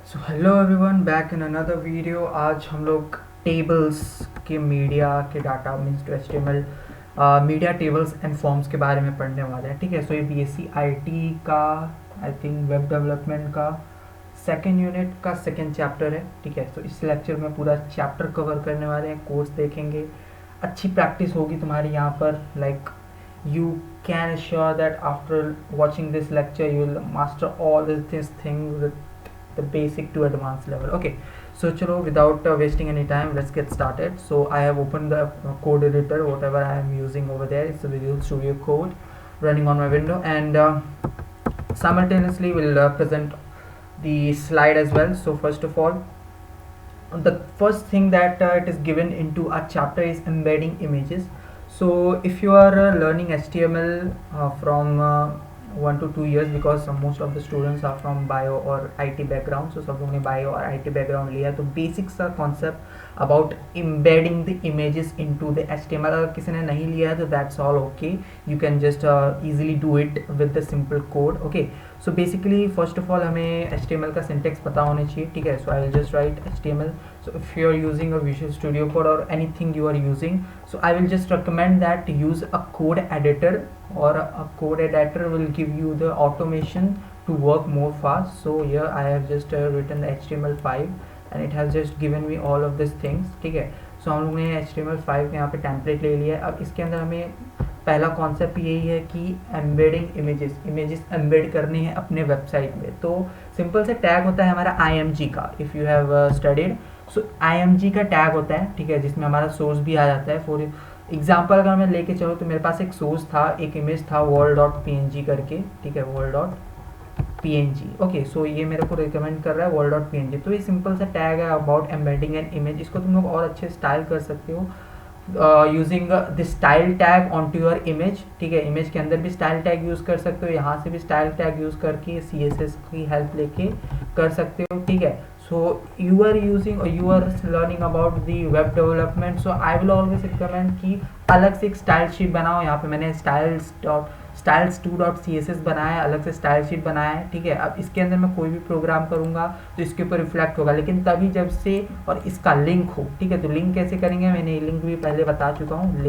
So hello everyone, back in another video. आज हम लोग टेबल्स के मीडिया के data means to HTML media tables and forms के बारे में पढ़ने वाले हैं। ठीक है, सो ये बीएससी आईटी का आई थिंक वेब डेवलपमेंट का सेकेंड यूनिट का सेकेंड चैप्टर है। ठीक है, तो इस लेक्चर में पूरा चैप्टर कवर करने वाले हैं, कोर्स देखेंगे, अच्छी प्रैक्टिस होगी तुम्हारी यहाँ पर। Like you can assure that after watching this lecture you will master all these things with the basic to advanced level. Okay, so chalo, without wasting any time, let's get started. So I have opened the code editor, whatever I am using over there. It's a Visual Studio Code running on my window, and simultaneously will present the slide as well. So first of all, the first thing that it is given into a chapter is embedding images. So if you are learning HTML from 1 to 2 years, because most of the students are from bio or IT background, so सब लोगों ने bio और IT background लिया, तो basic सा concept about embedding the images into the HTML अगर किसी ने नहीं लिया है तो that's all okay, you can just easily do it with the simple code. Okay, so basically first of all हमें HTML का syntax पता होना चाहिए. ठीक है, so I will just write HTML. So if you are using a Visual Studio Code or anything you are using, so I will just recommend that use a code editor, or a code editor will give you the automation to work more fast. So here I have just written the HTML5 and it has just given me all of these things. ठीक है, so हम लोग ने HTML5 के यहाँ पे template ले लिया है. अब इसके अंदर हमें पहला कॉन्सेप्ट यही है कि एम्बेडिंग इमेजेस एम्बेड करनी है अपने वेबसाइट में. तो सिंपल से टैग होता है हमारा IMG का. If you have studied, so IMG का टैग होता है. ठीक है, जिसमें हमारा सोर्स भी आ जाता है. फॉर एग्जाम्पल अगर मैं लेके चलो तो मेरे पास एक सोर्स था, एक इमेज था world.png करके. ठीक है, world.png. ओके, सो ये मेरे को रिकमेंड कर रहा है world.png. तो ये सिंपल सा टैग है अबाउट एम्बेडिंग एन इमेज. इसको तुम लोग और अच्छे स्टाइल कर सकते हो using the style tag on to your image. ठीक है, इमेज के अंदर भी स्टाइल टैग यूज़ कर सकते हो, यहाँ से भी स्टाइल टैग यूज़ करके CSS की हेल्प लेके कर सकते हो. ठीक है, so you are using or you are learning about the web development, so I will always recommend कि अलग से एक स्टाइल शीट बनाओ. यहाँ पे मैंने styles2.css बनाया है, अलग से स्टाइल शीट बनाया है. ठीक है, अब इसके अंदर मैं कोई भी प्रोग्राम करूँगा तो इसके ऊपर रिफ्लेक्ट होगा, लेकिन तभी जब से और इसका लिंक हो. ठीक है, तो लिंक कैसे करेंगे, मैंने लिंक भी पहले बता चुका हूँ.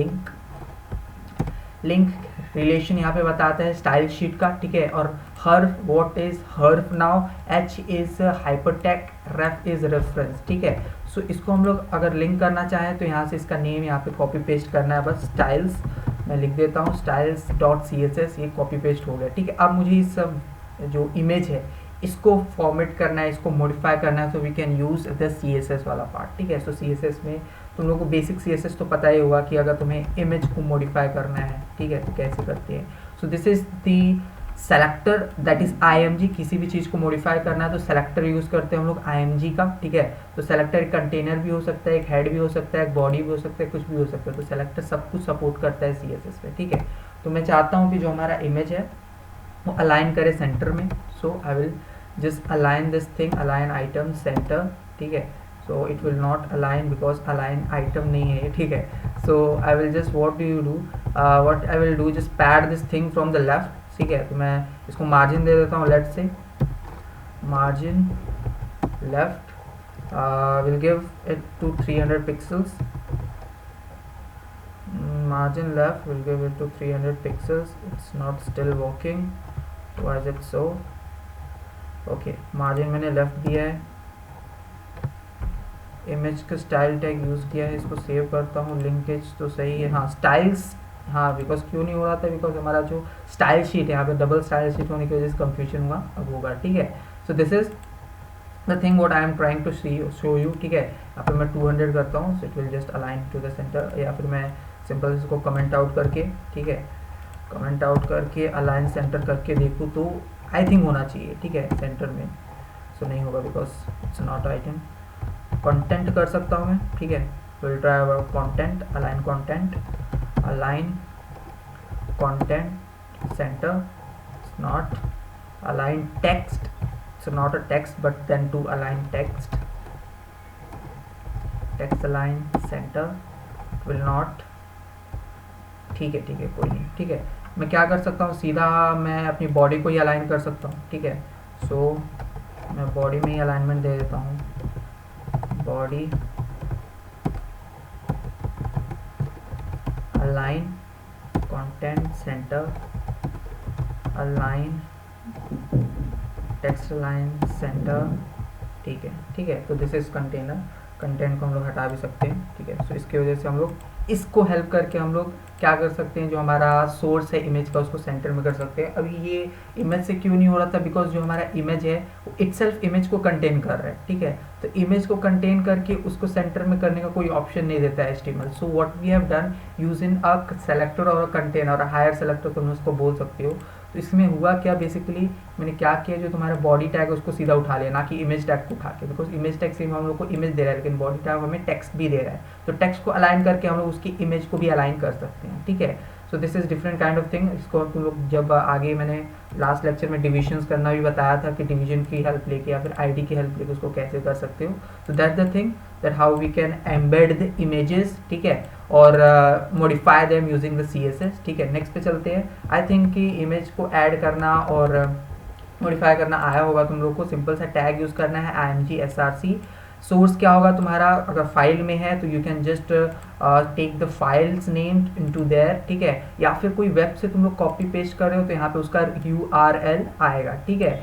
लिंक रिलेशन यहाँ पे बताता है स्टाइल शीट का. ठीक है, और href, what is href now, H is hypertext, ref is reference. ठीक है, सो इसको हम लोग अगर लिंक करना चाहें तो यहाँ से इसका नेम यहाँ पे कॉपी पेस्ट करना है. बस स्टाइल्स मैं लिख देता हूँ, styles.css, ये कॉपी पेस्ट हो गया. ठीक है, अब मुझे इस जो इमेज है इसको फॉर्मेट करना है, इसको मॉडिफाई करना है, तो we can use the CSS वाला पार्ट. ठीक है, सो CSS में तुम लोगों को बेसिक CSS तो पता ही होगा कि अगर तुम्हें इमेज को मॉडिफाई करना है, ठीक है, तो कैसे करते हैं. सो this is the selector, that is IMG. किसी भी चीज़ को मॉडिफाई करना है तो सेलेक्टर यूज़ करते हैं हम लोग IMG का. ठीक है, तो सेलेक्टर एक कंटेनर भी हो सकता है, एक हेड भी हो सकता है, एक बॉडी भी हो सकता है, कुछ भी हो सकता है. तो सेलेक्टर सब कुछ सपोर्ट करता है CSS में. ठीक है, तो मैं चाहता हूँ कि जो हमारा इमेज है वो अलाइन करे सेंटर में. So I will just align this thing, align item centre. ठीक है, so it will not align because align item नहीं है ये. ठीक है, so I will just what I will do, just pad this thing from the left. ठीक है, तो मैं इसको मार्जिन दे देता हूँ. Let's say margin left will give it to 300 pixels. Margin left will give it to 300 pixels. It's not still working. Why is it so? Okay, margin मैंने left दिया है, इमेज का स्टाइल टैग यूज़ किया है. इसको save करता हूँ. Linkage तो सही है, हाँ स्टाइल्स, हाँ बिकॉज क्यों नहीं हो रहा था, बिकॉज हमारा जो स्टाइल शीट है यहाँ पे डबल स्टाइल शीट होने की वजह से कंफ्यूजन हुआ, अब होगा. ठीक है, so this is the thing what I am trying to show you. ठीक है, यहाँ पे मैं 200 करता हूँ, so it will just align to the centre. या फिर मैं सिंपल इसको कमेंट आउट करके, ठीक है, कमेंट आउट करके अलाइन सेंटर करके देखूँ तो आई थिंक होना चाहिए. ठीक है, सेंटर में. सो नहीं होगा because it's not item. Content कर सकता हूँ मैं. ठीक है, will try our content, align content, align content centre. It's not align text, it's not a text but then to align text, text align centre will not. ठीक है, ठीक है, कोई नहीं. ठीक है, मैं क्या कर सकता हूँ, सीधा मैं अपनी बॉडी को ही अलाइन कर सकता हूँ. ठीक है, सो मैं बॉडी में ही अलाइनमेंट दे देता हूँ, body align content centre, align text align centre, ठीक है, ठीक है। तो दिस इज कंटेनर, कंटेंट को हम लोग हटा भी सकते हैं, ठीक है। सो इसकी वजह से हम लोग इसको हेल्प करके हम लोग क्या कर सकते हैं, जो हमारा सोर्स है इमेज का उसको सेंटर में कर सकते हैं। अभी ये इमेज से क्यों नहीं हो रहा था, बिकॉज जो हमारा इमेज है वो इटसेल्फ इमेज को कंटेन कर रहा है, ठीक है। तो इमेज को कंटेन करके उसको सेंटर में करने का कोई ऑप्शन नहीं देता है HTML। So what we have done using a selector और अ कंटेनर, हायर सेलेक्टर तुम उसको बोल सकते हो। तो इसमें हुआ क्या, बेसिकली मैंने क्या किया, जो तुम्हारा बॉडी टैग है उसको सीधा उठा लिया, ना कि इमेज टैग को उठा के, बिकॉज इमेज टैग से हम लोग को इमेज दे रहा है, लेकिन बॉडी टैग हमें टेक्स्ट भी दे रहा है। तो टेक्स्ट को अलाइन करके हम लोग उसकी इमेज को भी अलाइन कर सकते हैं, ठीक है। So this is different kind of thing. इसको तुम लोग जब आगे मैंने लास्ट लेक्चर में डिविजन्स करना भी बताया था कि डिवीजन की हेल्प लेके या फिर आईडी की हेल्प लेके उसको कैसे कर सकते हो। तो that the thing that how we can embed the images, ठीक है, और modify them using the CSS, ठीक है। नेक्स्ट पे चलते हैं। आई थिंक कि इमेज को ऐड करना और मॉडिफाई करना आया होगा तुम लोग को। सिंपल सा टैग यूज़ करना है img src। सोर्स क्या होगा तुम्हारा, अगर फाइल में है तो you can just take the files name into there, ठीक है। या फिर कोई वेब से तुम लोग कॉपी पेस्ट कर रहे हो तो यहाँ पे उसका URL आएगा, ठीक है,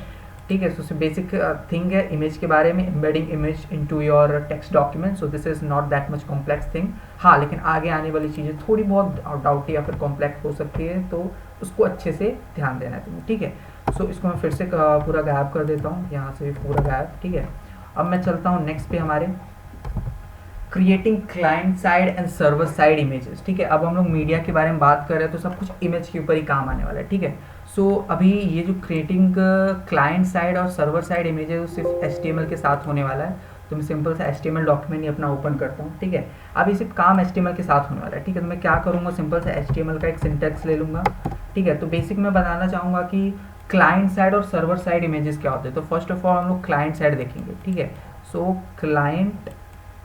ठीक है। सो बेसिक थिंग है इमेज के बारे में, embedding image into your text document. So this is not that much complex thing. हाँ, लेकिन आगे आने वाली चीज़ें थोड़ी बहुत डाउट या फिर कॉम्प्लेक्स हो सकती है, तो उसको अच्छे से ध्यान देना है तुम्हें, ठीक है। सो इसको मैं फिर से पूरा गायब कर देता हूँ, यहाँ से भी पूरा गायब, ठीक है। अब मैं चलता हूँ नेक्स्ट पे, हमारे creating client side and server side images, ठीक है। अब हम लोग मीडिया के बारे में बात कर रहे हैं तो सब कुछ इमेज के ऊपर ही काम आने वाला है, ठीक है। सो अभी ये जो क्रिएटिंग क्लाइंट साइड और सर्वर साइड इमेजेस सिर्फ HTML के साथ होने वाला है। तो मैं सिंपल सा HTML डॉक्यूमेंट ही अपना ओपन करता हूँ, ठीक है। अभी सिर्फ काम HTML के साथ होने वाला है, ठीक है। तो मैं क्या करूँगा, सिंपल सा HTML का एक सिंटेक्स ले लूँगा, ठीक है। तो बेसिक मैं बताना चाहूँगा कि क्लाइंट साइड और सर्वर साइड इमेजेस क्या होते हैं। तो फर्स्ट ऑफ ऑल हम लोग क्लाइंट साइड देखेंगे, ठीक है। सो क्लाइंट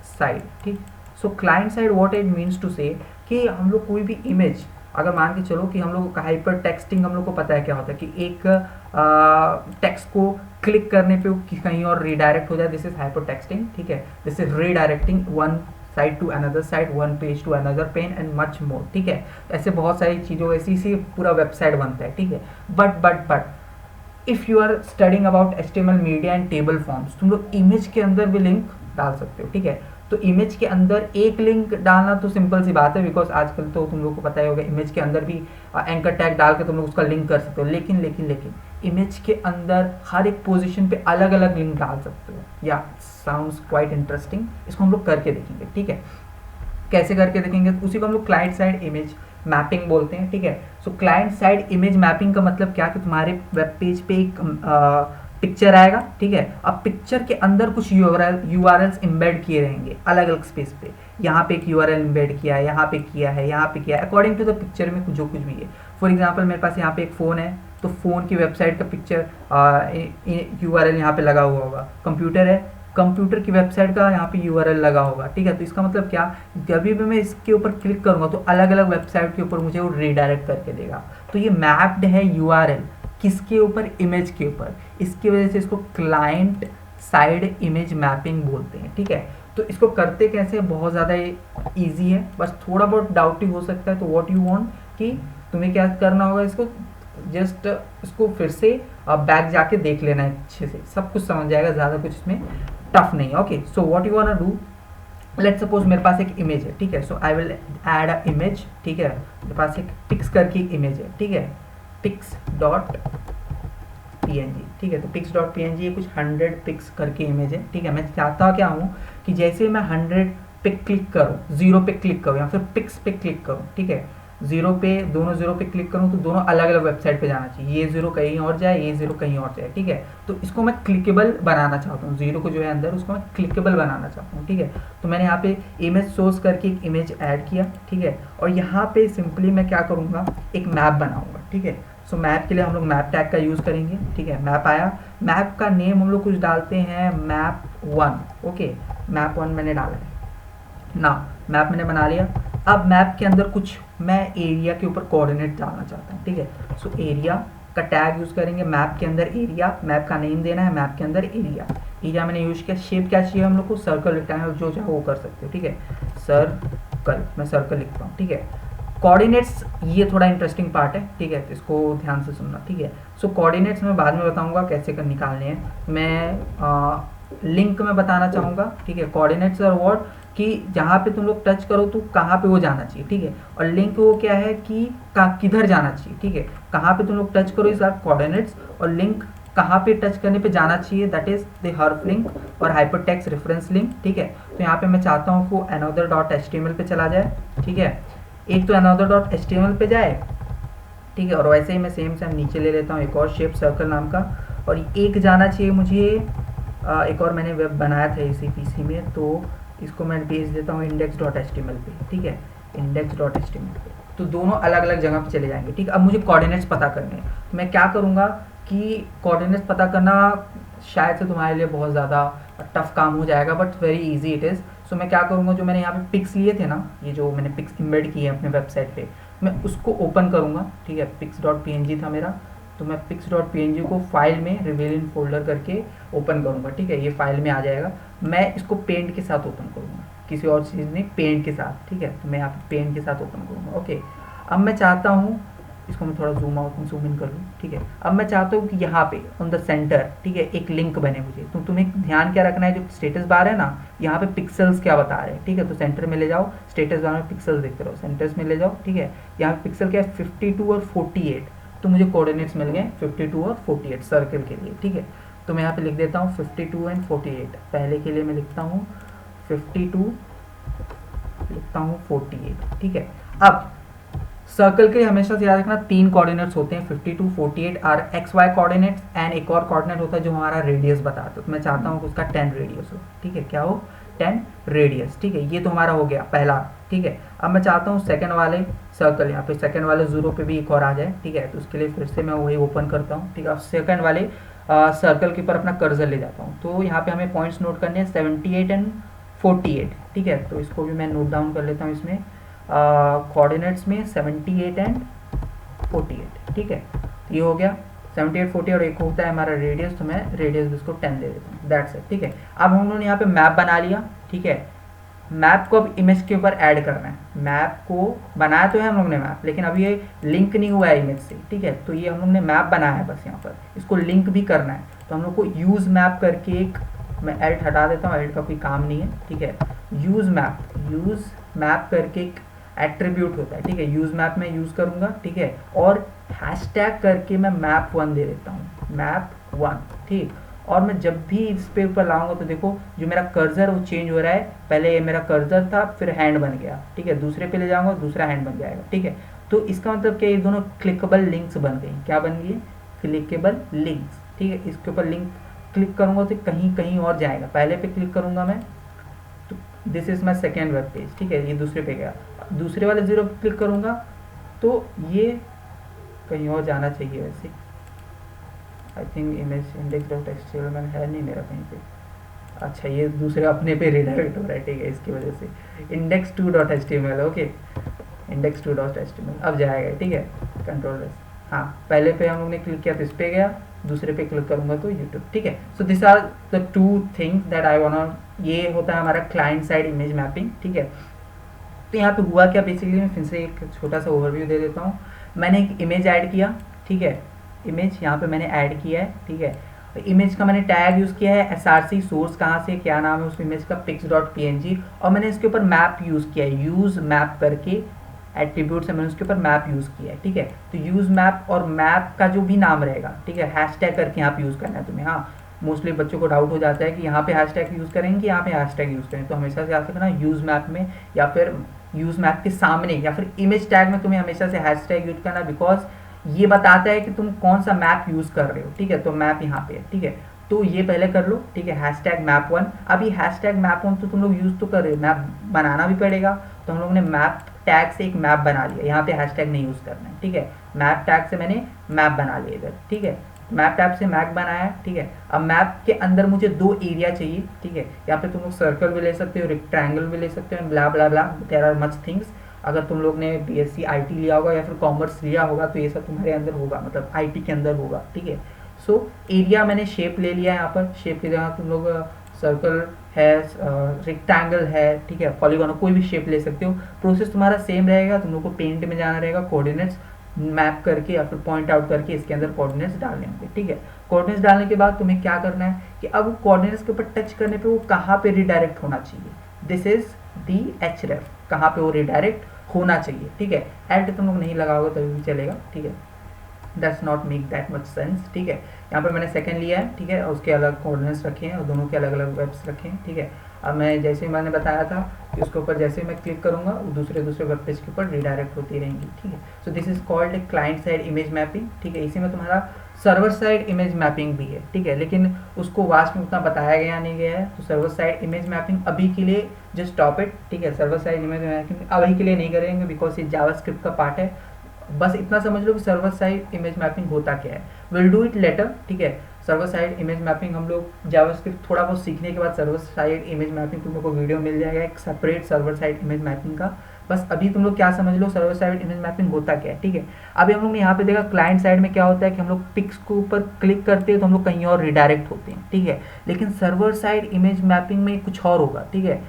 साइड, ठीक। So client side what it means to say कि हम लोग कोई भी इमेज, अगर मान के चलो कि हम लोग का हाइपर टेक्सटिंग हम लोग को पता है क्या होता है, कि एक टेक्स्ट को क्लिक करने पे वो कहीं और रीडायरेक्ट हो जाए, दिस इज हाइपर टेक्सटिंग, ठीक है। This is redirecting one side to another side, one page to another pen and much more, ठीक है। ऐसे बहुत सारी चीज़ों, ऐसी सी पूरा वेबसाइट बनता है, ठीक है। But if you are studying about HTML media and table forms, तुम लोग इमेज के अंदर भी लिंक डाल सकते हो, ठीक है। तो इमेज के अंदर एक लिंक डालना तो सिंपल सी बात है, बिकॉज आजकल तो तुम लोग को पता ही होगा इमेज के अंदर भी एंकर टैग डाल के तुम लोग उसका लिंक कर सकते हो। लेकिन इमेज के अंदर हर एक पोजीशन पे अलग अलग लिंक डाल सकते हो। या साउंड्स क्वाइट इंटरेस्टिंग, इसको हम लोग करके देखेंगे, ठीक है। कैसे करके देखेंगे, तो उसी को हम लोग क्लाइंट साइड इमेज मैपिंग बोलते हैं, ठीक है। सो क्लाइंट साइड इमेज मैपिंग का मतलब क्या, कि तुम्हारे वेब पेज पे एक पिक्चर आएगा, ठीक है। अब पिक्चर के अंदर कुछ URLs इम्बेड किए रहेंगे अलग अलग स्पेस पे। यहाँ पे एक URL इम्बेड किया है, यहाँ पे किया है, यहाँ पे किया है, अकॉर्डिंग टू द पिक्चर में जो कुछ भी है। फॉर एग्जाम्पल मेरे पास यहाँ पे एक फ़ोन है, तो फ़ोन की वेबसाइट का पिक्चर URL यहाँ पे लगा हुआ होगा। कंप्यूटर है, कंप्यूटर की वेबसाइट का यहाँ पे URL लगा होगा, ठीक है। तो इसका मतलब क्या, जब भी मैं इसके ऊपर क्लिक करूँगा तो अलग अलग वेबसाइट के ऊपर मुझे वो रीडायरेक्ट करके देगा। तो ये मैप्ड है URL किसके ऊपर, इमेज के ऊपर। इसकी वजह से इसको क्लाइंट साइड इमेज मैपिंग बोलते हैं, ठीक है। तो इसको करते कैसे, बहुत ज़्यादा ईजी है, बस थोड़ा बहुत डाउटी हो सकता है। तो व्हाट यू वांट कि तुम्हें क्या करना होगा, इसको जस्ट इसको फिर से बैक जाके देख लेना है अच्छे से, सब कुछ समझ जाएगा, ज़्यादा कुछ इसमें टफ नहीं है। Okay, so what you want to do, let's suppose मेरे पास एक इमेज है, ठीक है। So I will add a image, ठीक है। मेरे पास एक पिक्स करके इमेज है, ठीक है, pics.png, ठीक है। तो pics.png ये कुछ 100 पिक्स करके इमेज है, ठीक है। मैं चाहता क्या हूँ कि जैसे मैं 100 पे क्लिक करूँ, 0 पे क्लिक करूँ या फिर पिक्स पे क्लिक करूँ, ठीक है, 0 पे, दोनों 0 पे क्लिक करूँ तो दोनों अलग अलग वेबसाइट पे जाना चाहिए। ये 0 कहीं और जाए, ये 0 कहीं और जाए, ठीक है। तो इसको मैं क्लिकेबल बनाना चाहता हूँ, 0 को जो है अंदर उसको मैं क्लिकेबल बनाना चाहता हूँ, ठीक है। तो मैंने यहाँ पे इमेज सोर्स करके एक इमेज ऐड किया, ठीक है। और यहाँ पे सिंपली मैं क्या करूँगा, एक मैप बनाऊँगा, ठीक है। सो मैप के लिए हम लोग मैप टैग का यूज़ करेंगे, ठीक है। मैप आया, मैप का नेम हम लोग कुछ डालते हैं map1, ओके। map1 मैंने डाला है ना, मैप मैंने बना लिया। अब मैप के अंदर कुछ मैं एरिया के ऊपर कोऑर्डिनेट डालना चाहता हूँ, ठीक है। सो एरिया का टैग यूज़ करेंगे। मैप के अंदर एरिया, मैप का नेम देना है, मैप के अंदर एरिया, एरिया मैंने यूज किया। शेप क्या चाहिए हम लोग को, सर्कल, रेक्टेंगल, जो चाहे वो कर सकते हो, ठीक है, सर्कल, मैं सर्कल लिखता हूँ, ठीक है। कोऑर्डिनेट्स, ये थोड़ा इंटरेस्टिंग पार्ट है, ठीक है, इसको ध्यान से सुनना, ठीक है। सो कोऑर्डिनेट्स मैं बाद में बताऊंगा कैसे कर निकालने हैं। मैं लिंक में बताना चाहूँगा, ठीक है। कोऑर्डिनेट्स और व्हाट, कि जहाँ पे तुम लोग टच करो तो कहाँ पे वो जाना चाहिए, ठीक है। और लिंक वो क्या है कि किधर जाना चाहिए, ठीक है, कहाँ पे तुम लोग टच करो इस कोऑर्डिनेट्स, और लिंक कहाँ पे टच करने पे जाना चाहिए, दैट इज द हर्फ लिंक और हाइपरटेक्स्ट रेफरेंस लिंक, ठीक है। तो यहाँ पे मैं चाहता हूँ वो another डॉट HTML पे चला जाए, ठीक है। एक तो another डॉट HTML पे जाए, ठीक है, और वैसे ही मैं सेम नीचे ले लेता हूँ एक और शेप सर्कल नाम का, और एक जाना चाहिए मुझे एक और मैंने वेब बनाया था इसी पीसी में, तो इसको मैं भेज देता हूँ index.html पे, ठीक है, index.html पे। तो दोनों अलग अलग जगह पे चले जाएंगे, ठीक है। अब मुझे कोऑर्डिनेट्स पता करने हैं, तो मैं क्या करूँगा कि कोऑर्डिनेट्स पता करना शायद से तुम्हारे लिए बहुत ज़्यादा टफ काम हो जाएगा, but very easy it is. So मैं क्या करूँगा, जो मैंने यहाँ पे पिक्स लिए थे ना, ये जो मैंने पिक्स इम्बेड किए हैं अपने वेबसाइट पे, मैं उसको ओपन करूँगा, ठीक है। pics.png था मेरा, तो मैं pics.png को फाइल में रिवील इन फोल्डर करके ओपन करूँगा, ठीक है, ये फाइल में आ जाएगा। मैं इसको पेंट के साथ ओपन करूँगा, किसी और चीज़ नहीं, पेंट के साथ, ठीक है। तो मैं यहाँ पे पेंट के साथ ओपन करूँगा, ओके। अब मैं चाहता हूँ, इसको मैं थोड़ा जूम आउट जूम इन कर लूँ, ठीक है। अब मैं चाहता हूँ कि यहाँ पे ऑन द सेंटर, ठीक है, एक लिंक बने मुझे। तो तुम्हें ध्यान क्या रखना है, जो स्टेटस बार है ना, यहाँ पे पिक्सल्स क्या बता रहे हैं, ठीक है। तो सेंटर में ले जाओ, स्टेटस बार में पिक्सल्स देखते रहो, सेंटर्स में ले जाओ, ठीक है। यहाँ पे पिक्सल क्या है, 52 और 48, तो मुझे कोऑर्डिनेट्स मिल गए 52 और 48 सर्कल के लिए, ठीक है। तो मैं यहाँ पे लिख देता हूँ 52 एंड 48। पहले के लिए मैं लिखता हूँ 52, लिखता हूँ 48, ठीक है। अब सर्कल के हमेशा से याद रखना 3 कोऑर्डिनेट्स होते हैं, 52, 48 are x y coordinates, and एक और कोऑर्डिनेट होता है जो हमारा रेडियस बताता है। तो मैं चाहता हूँ कि उसका 10 रेडियस हो, ठीक है, क्या हो, 10 रेडियस, ठीक है। ये तो हमारा हो गया पहला, ठीक है। अब मैं चाहता हूँ सेकंड वाले सर्कल, यहाँ पे सेकंड वाले 0 पे भी एक और आ जाए, ठीक है। तो उसके लिए फिर से मैं वही ओपन करता हूँ, ठीक है। अब सेकंड वाले सर्कल के ऊपर अपना कर्सर ले जाता हूँ, तो यहाँ पे हमें पॉइंट्स नोट करने हैं 78 एंड 48, ठीक है। तो इसको भी मैं नोट डाउन कर लेता हूँ इसमें कोऑर्डिनेट्स में 78 एंड 48, ठीक है। ये हो गया 78, 40, और एक होता है हमारा रेडियस, तो मैं रेडियस भी इसको 10 दे देता हूँ, दैट्स इट, ठीक है। अब हम लोगों ने यहाँ पे मैप बना लिया, ठीक है। मैप को अब इमेज के ऊपर ऐड करना है। मैप को बनाया तो है हम लोग ने मैप, लेकिन अभी ये लिंक नहीं हुआ है इमेज से, ठीक है। तो ये हम लोग ने मैप बनाया है बस, यहाँ पर इसको लिंक भी करना है। तो हम लोग को यूज़ मैप करके एक, मैं एडिट हटा देता हूँ, एडिट का कोई काम नहीं है, ठीक है। यूज़ मैप करके एक एट्रीब्यूट होता है, ठीक है। यूज़ मैप में यूज़ करूँगा, ठीक है, और हैशटैग करके मैं मैप 1 दे देता हूँ, मैप 1, ठीक। और मैं जब भी इस पे ऊपर लाऊंगा तो देखो जो मेरा कर्सर वो चेंज हो रहा है, पहले ये मेरा कर्सर था, फिर हैंड बन गया, ठीक है। दूसरे पे ले जाऊंगा, दूसरा हैंड बन जाएगा, ठीक है। तो इसका मतलब क्या, ये दोनों क्लिकेबल लिंक्स बन गई, क्या बन गई, क्लिकेबल लिंक्स, ठीक है। इसके ऊपर लिंक क्लिक करूंगा तो कहीं कहीं और जाएगा, पहले पे क्लिक करूंगा मैं, तो this is my second web page, ठीक है, ये दूसरे पे गया। दूसरे वाले 0 पे क्लिक करूंगा तो ये कहीं और जाना चाहिए वैसे, आई थिंक इमेज index.html में है नहीं मेरा कहीं पे, अच्छा ये दूसरे अपने पे रिडायरेक्ट हो रहा है, ठीक है, इसकी वजह से index2.html, ओके, index2.html अब जाएगा, ठीक है, कंट्रोल एस। हाँ, पहले पे हम लोग ने क्लिक किया तो इस पे गया, दूसरे पे क्लिक करूंगा तो यूट्यूब, ठीक है। So this are the 2 things that I want, ये होता है हमारा क्लाइंट साइड इमेज मैपिंग, ठीक है। तो यहाँ पे हुआ क्या, बेसिकली मैं फिर से एक छोटा सा ओवरव्यू दे देता हूँ। मैंने एक इमेज ऐड किया, ठीक है, इमेज यहाँ पे मैंने ऐड किया है, ठीक है। इमेज का मैंने टैग यूज़ किया है src, सोर्स कहाँ से, क्या नाम है उस इमेज का, pics.png, और मैंने इसके ऊपर मैप यूज़ किया है, यूज़ मैप करके एट्रीब्यूट से मैंने उसके ऊपर मैप यूज़ किया है, ठीक है। तो यूज़ मैप और मैप का जो भी नाम रहेगा, ठीक है, हैशटैग करके यहाँ पे यूज़ करना है तुम्हें। हाँ, मोस्टली बच्चों को डाउट हो जाता है कि यहाँ पे हैशटैग यूज़ करेंगे कि यहाँ पे हैशटैग यूज़ करें, तो हमेशा से याद रखना यूज़ मैप में या फिर यूज़ मैप के सामने या फिर इमेज टैग में तुम्हें हमेशा से हैशटैग यूज़ करना, बिकॉज ये बताता है कि तुम कौन सा मैप यूज़ कर रहे हो, ठीक है। तो मैप यहाँ पे है, ठीक है, तो ये पहले कर लो, ठीक है, हैशटैग मैप 1। अब ये हैशटैग मैप 1 तो तुम लोग यूज़ तो कर रहे हो, मैप बनाना भी पड़ेगा, तो हम लोग ने मैप टैग से एक मैप बना लिया, यहाँ पे हैशटैग नहीं यूज़ करना है, ठीक है। मैप टैग से मैंने मैप बना लिया इधर, ठीक है, मैप टैब से मैप बनाया, ठीक है। अब मैप के अंदर मुझे 2 एरिया चाहिए, ठीक है। यहाँ पे तुम लोग सर्कल भी ले सकते हो, रेक्टेंगल भी ले सकते हो, ब्ला ब्ला ब्ला, देयर आर मच थिंग्स। अगर तुम लोग ने BSc IT लिया होगा या फिर कॉमर्स लिया होगा तो ये सब तुम्हारे अंदर होगा, मतलब IT के अंदर होगा, ठीक है। सो एरिया मैंने शेप ले लिया है, यहाँ पर शेप की जगह तुम लोग सर्कल है, रेक्टेंगल है, ठीक है, पॉलीगॉन, कोई भी शेप ले सकते हो। प्रोसेस तुम्हारा सेम रहेगा, तुम लोग को पेंट में जाना रहेगा, कोऑर्डिनेट्स मैप करके या फिर पॉइंट आउट करके इसके अंदर कोऑर्डिनेट्स डालने होंगे, ठीक है। कोऑर्डिनेट्स डालने के बाद तुम्हें क्या करना है कि अब कोऑर्डिनेट्स के ऊपर टच करने पे वो कहाँ पे रिडायरेक्ट होना चाहिए, दिस इज दी href, कहाँ पे वो रिडायरेक्ट होना चाहिए, ठीक है। एट तुम लोग नहीं लगाओगे तभी भी चलेगा, ठीक है, that's not make that much sense, ठीक है। यहाँ पर मैंने सेकंड लिया है, ठीक है, और उसके अलग कोऑर्डिनेट्स रखे हैं और दोनों के अलग अलग वेब्स रखे हैं, ठीक है। अब मैं जैसे ही मैंने बताया था कि उसके ऊपर जैसे मैं क्लिक करूंगा दूसरे वेब पेज के ऊपर रिडायरेक्ट होती रहेंगी, ठीक है। So this is called a client side image mapping, ठीक है। इसी में तुम्हारा सर्वर साइड इमेज मैपिंग भी है, ठीक है, लेकिन उसको वास्ट में उतना बताया गया नहीं गया है। तो सर्वर साइड इमेज मैपिंग अभी के लिए जस्ट स्टॉप इट, ठीक है। सर्वर साइड इमेज मैपिंग अभी के लिए नहीं करेंगे बिकॉज ये जावास्क्रिप्ट का पार्ट है। बस इतना समझ लो कि सर्वर साइड इमेज मैपिंग होता क्या है, विल डू इट लेटर, ठीक है। सर्वर साइड इमेज मैपिंग हम लोग जावास्क्रिप्ट थोड़ा बहुत सीखने के बाद सर्वर साइड इमेज मैपिंग तुम लोग को वीडियो मिल जाएगा एक separate server side image mapping का। बस अभी तुम लोग क्या समझ लो सर्वर साइड इमेज मैपिंग होता क्या है, ठीक है। अभी हम लोग ने यहाँ पे देखा क्लाइंट साइड में क्या होता है कि हम लोग पिक्स के ऊपर क्लिक करते हैं तो हम लोग कहीं और रिडायरेक्ट होते हैं, ठीक है। लेकिन सर्वर साइड इमेज मैपिंग में कुछ और होगा, ठीक है।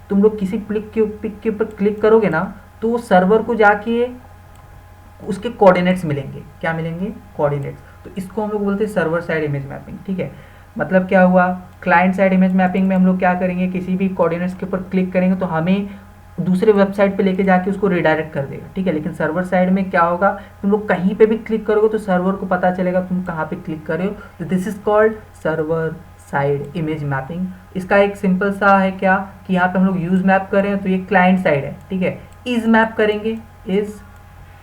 तुम लोग किसी पिक के ऊपर क्लिक करोगे ना तो सर्वर को जाके उसके कोऑर्डिनेट्स मिलेंगे, क्या मिलेंगे, कोऑर्डिनेट्स। तो इसको हम लोग बोलते हैं सर्वर साइड इमेज मैपिंग, ठीक है। मतलब क्या हुआ, क्लाइंट साइड इमेज मैपिंग में हम लोग क्या करेंगे, किसी भी कोऑर्डिनेट्स के ऊपर क्लिक करेंगे तो हमें दूसरे वेबसाइट पे लेके जाके उसको रिडायरेक्ट कर देगा, ठीक है। लेकिन सर्वर साइड में क्या होगा, तुम लोग कहीं पे भी क्लिक करोगे तो सर्वर को पता चलेगा तुम कहाँ पे क्लिक कर रहे हो। तो this is called server side image mapping. इसका एक सिंपल सा है क्या कि यहाँ पे हम लोग यूज मैप कर रहे हैं तो ये क्लाइंट साइड है, ठीक है। इज मैप करेंगे, इज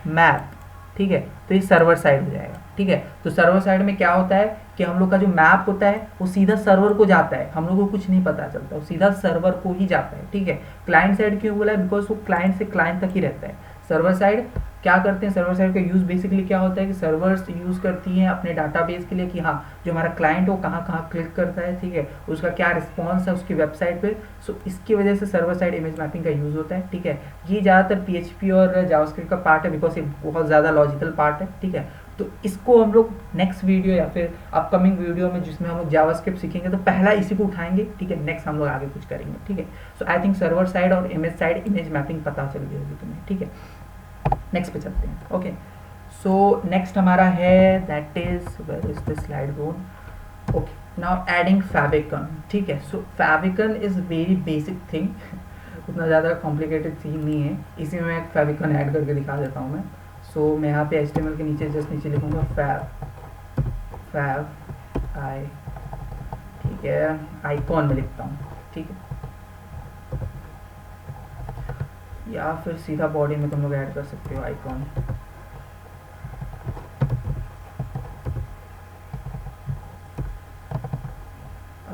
मैप, ठीक है, तो ये सर्वर साइड हो जाएगा, ठीक है। तो सर्वर साइड में क्या होता है कि हम लोग का जो मैप होता है वो सीधा सर्वर को जाता है, हम लोग को कुछ नहीं पता चलता, वो सीधा सर्वर को ही जाता है, ठीक है। क्लाइंट साइड क्यों बोला है, बिकॉज वो क्लाइंट से क्लाइंट तक ही रहता है। सर्वर साइड क्या करते हैं, सर्वर साइड का यूज बेसिकली क्या होता है कि सर्वर्स यूज करती हैं अपने डाटाबेस के लिए कि हाँ जो हमारा क्लाइंट है वो कहाँ कहाँ क्लिक करता है, ठीक है, उसका क्या रिस्पॉन्स है उसकी वेबसाइट पे। सो इसकी वजह से सर्वर साइड इमेज मैपिंग का यूज होता है, ठीक है। ये ज़्यादातर PHP और जावास्क्रिप्ट का पार्ट है बिकॉज ये बहुत ज़्यादा लॉजिकल पार्ट है, ठीक है। तो इसको हम लोग नेक्स्ट वीडियो या फिर अपकमिंग वीडियो में जिसमें हम लोग जावास्क्रिप्ट सीखेंगे तो पहला इसी को उठाएंगे, ठीक है, नेक्स्ट हम लोग आगे कुछ करेंगे, ठीक है। So I think server side और इमेज साइड इमेज मैपिंग पता चल गई होगी तुम्हें, ठीक है। नेक्स्ट पे चलते हैं, ओके। सो नेक्स्ट हमारा है that is where is the slide zone, okay. Now adding favicon, ठीक है। So favicon is very basic thing, उतना ज़्यादा कॉम्प्लिकेटेड थीम नहीं है। इसी में मैं favicon ऐड करके दिखा देता हूँ मैं। सो मैं यहाँ पे HTML के नीचे जस्ट नीचे लिखूँगा fav I, ठीक है, आइकॉन में लिखता हूँ, ठीक है, या फिर सीधा बॉडी में तुम लोग ऐड कर सकते हो icon.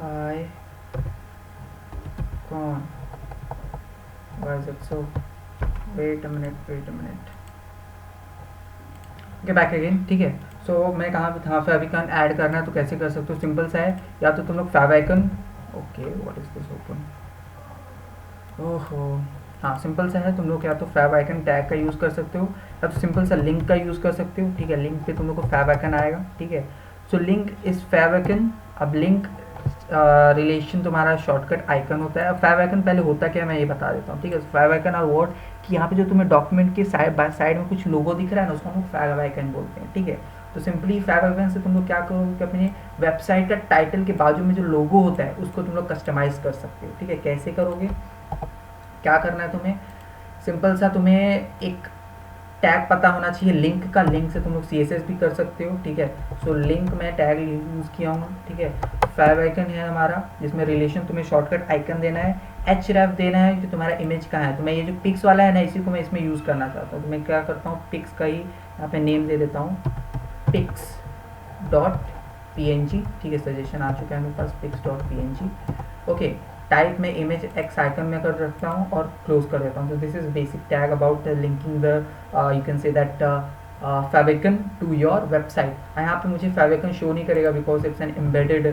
Icon, why is it so, wait a minute, okay, back again, ठीक है। सो मैं कहाँ पे था, favicon ऐड करना है तो कैसे कर सकते हो, सिंपल सा है, या तो तुम लोग favicon, okay what is this open, ओहो हाँ सिंपल सा है, तुम लोग या तो favicon टैग का यूज़ कर सकते हो या तो सिंपल सा लिंक का यूज़ कर सकते हो, ठीक है। लिंक पे तुम लोग को favicon आएगा, ठीक है। So link is favicon। अब लिंक रिलेशन तुम्हारा शॉर्टकट आइकन होता है। अब favicon पहले होता क्या है मैं ये बता देता हूँ, ठीक है। favicon और वर्ड कि यहाँ पे जो तुम्हें डॉक्यूमेंट के साइड बाय साइड में कुछ लोगो दिख रहा है ना उसको हम लोग favicon बोलते हैं, ठीक है। तो सिंपली favicon से तुम लोग क्या करोगे कि अपने वेबसाइट का टाइटल के बाजू में जो लोगो होता है उसको तुम लोग कस्टमाइज कर सकते हो, ठीक है। कैसे करोगे, क्या करना है तुम्हें, सिंपल सा तुम्हें एक टैग पता होना चाहिए लिंक का, लिंक से तुम लोग CSS भी कर सकते हो, ठीक है। सो लिंक में टैग यूज़ किया हूँ, ठीक है। favicon है हमारा जिसमें रिलेशन तुम्हें शॉर्टकट आइकन देना है, href देना है कि तुम्हारा इमेज कहाँ है। तो मैं ये जो पिक्स वाला है ना इसी को मैं इसमें यूज़ करना चाहता हूँ, तो मैं क्या करता हूँ पिक्स का ही यहाँ पे नेम दे देता हूँ pics.png, ठीक है। सजेशन आ चुका है मेरे पास pics.png, ओके। टाइप में इमेज एक्स आइकन में कर रखता हूँ और क्लोज कर देता हूँ। तो this is basic tag about linking the you can say that favicon to your website. यहाँ पे मुझे favicon शो नहीं करेगा because it's an embedded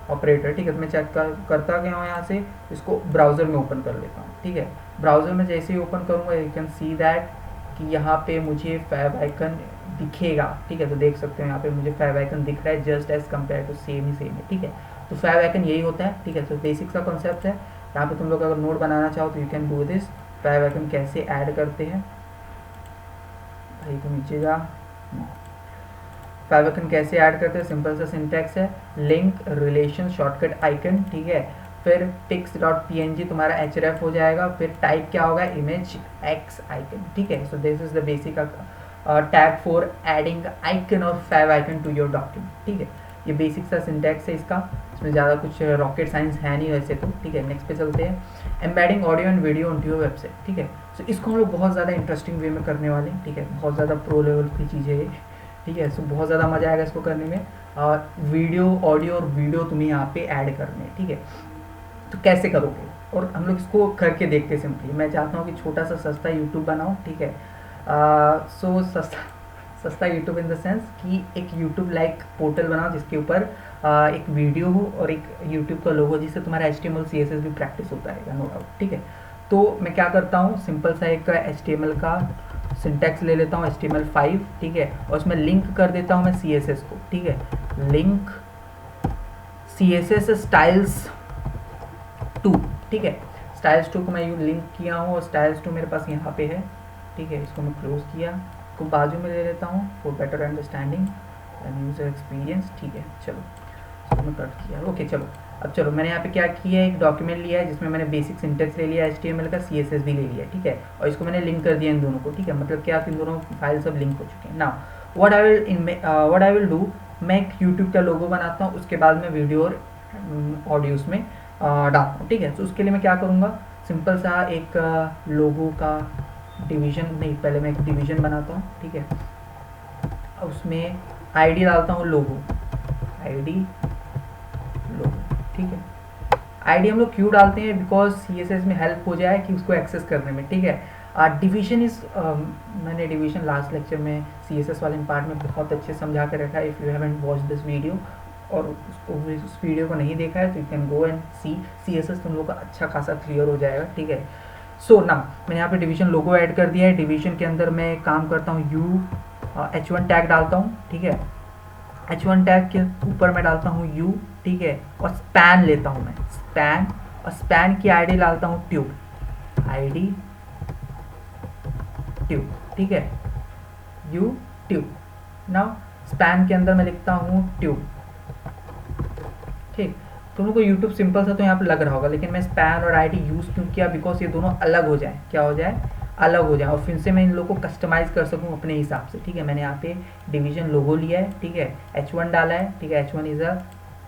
operator, ठीक है। तो मैं चेक करता गया हूँ, यहाँ से इसको ब्राउज़र में ओपन कर लेता हूँ, ठीक है। ब्राउज़र में जैसे ही ओपन करूँगा यू कैन सी दैट कि यहाँ पे मुझे फैब आइकन दिखेगा, ठीक है। तो देख सकते हो यहाँ पे मुझे फैब आइकन दिख रहा है just as compare to same ही सेम है, ठीक है। तो फैब आइकन यही होता है, ठीक है। तो बेसिक सा कॉन्सेप्ट है। यहाँ पे तुम लोग अगर नोट बनाना चाहो तो you can do this. Favicon कैसे ऐड करते हैं, भाई तो नीचे जा। फैब आइकन कैसे ऐड करते हैं, सिंपल सा सिंटैक्स है, लिंक रिलेशन शॉर्टकट आइकन, ठीक है। फिर pix.png तुम्हारा href हो जाएगा, फिर टाइप क्या होगा, इमेज x आइकन, ठीक है। So this is the basic tag for adding icon और fab icon to your document, ठीक है। ये बेसिक सा सिंटैक्स है इसका, इसमें ज़्यादा कुछ रॉकेट साइंस है नहीं वैसे तो, ठीक है। नेक्स्ट पे चलते हैं, embedding audio and video on your website, ठीक है। सो इसको हम लोग बहुत ज़्यादा इंटरेस्टिंग वे में करने वाले हैं, ठीक है। बहुत ज़्यादा प्रो लेवल की चीज़ है ये, ठीक है। सो बहुत ज़्यादा मज़ा आएगा इसको करने में। और वीडियो, ऑडियो और वीडियो तुम्हें यहाँ पे ऐड करने हैं, ठीक है। तो कैसे करोगे, और हम लोग इसको करके देखते हैं सिंपली। मैं चाहता हूँ कि छोटा सा सस्ता यूट्यूब बनाऊँ, ठीक है। सो सस्ता यूट्यूब इन द सेंस कि एक यूट्यूब लाइक पोर्टल बनाओ जिसके ऊपर एक वीडियो हो और एक यूट्यूब का लोगो, जिससे तुम्हारा HTML CSS भी प्रैक्टिस होता रहेगा, नो डाउट, ठीक है। तो मैं क्या करता हूँ, सिंपल सा एक HTML का सिंटैक्स ले लेता हूँ, HTML5, ठीक है। और उसमें लिंक कर देता हूँ मैं CSS को, ठीक है। लिंक CSS स्टाइल्स 2, ठीक है। स्टाइल्स 2 को मैं यू लिंक किया हूँ और स्टाइल्स 2 मेरे पास यहाँ पे है, ठीक है। इसको मैं क्लोज किया, इसको बाजू में ले लेता हूँ for better understanding and user experience, ठीक है। चलो इसको मैं कट किया, ओके। चलो अब चलो मैंने यहाँ पे क्या किया है, एक डॉक्यूमेंट लिया है जिसमें मैंने बेसिक सिंटेक्स ले लिया, HTML का, CSS भी ले लिया, ठीक है। और इसको मैंने लिंक कर दिया इन दोनों को, ठीक है। मतलब क्या, इन दोनों फाइल सब लिंक हो चुके हैं। Now what I will do, मैं एक यूट्यूब का लोगो बनाता हूँ, उसके बाद मैं वीडियो और ऑडियोज में डालता हूँ, ठीक है। तो उसके लिए मैं क्या करूँगा, सिंपल सा एक लोगो का डिवीजन, नहीं पहले मैं एक डिवीजन बनाता हूँ, ठीक है। उसमें ID डालता हूँ लोगो, ID लोगो, ठीक है। ID हम लोग क्यों डालते हैं, बिकॉज CSS में हेल्प हो जाए कि उसको एक्सेस करने में, ठीक है। डिवीजन इज, मैंने डिवीजन लास्ट लेक्चर में CSS वाले पार्ट में बहुत अच्छे समझा कर रखा है। If you haven't watch this video और उस वीडियो को नहीं देखा है तो you can go and see, CSS तुम लोग का अच्छा खासा क्लियर हो जाएगा, ठीक है। सो ना मैंने यहाँ पे डिवीजन लोगो ऐड कर दिया है। डिवीजन के अंदर मैं काम करता हूँ H1 टैग डालता हूँ, ठीक है। H1 टैग के ऊपर मैं डालता हूँ U, ठीक है। और स्पैन लेता हूँ मैं, स्पैन, और स्पैन की ID डालता हूँ ट्यूब, ID ट्यूब, ठीक है, U ट्यूब। नाउ स्पैन के अंदर मैं लिखता हूँ ट्यूब, ठीक। तुम लोग को यूट्यूब सिंपल सा तो यहाँ पे लग रहा होगा, लेकिन मैं स्पैन और ID यूज़ क्यों किया, बिकॉज ये दोनों अलग हो जाए, क्या हो जाए, अलग हो जाए, और फिर से मैं इन लोगों को कस्टमाइज़ कर सकूँ अपने हिसाब से, ठीक है। मैंने यहाँ पे डिवीजन लोगो लिया है, ठीक है। H1 डाला है, ठीक है। H1 is a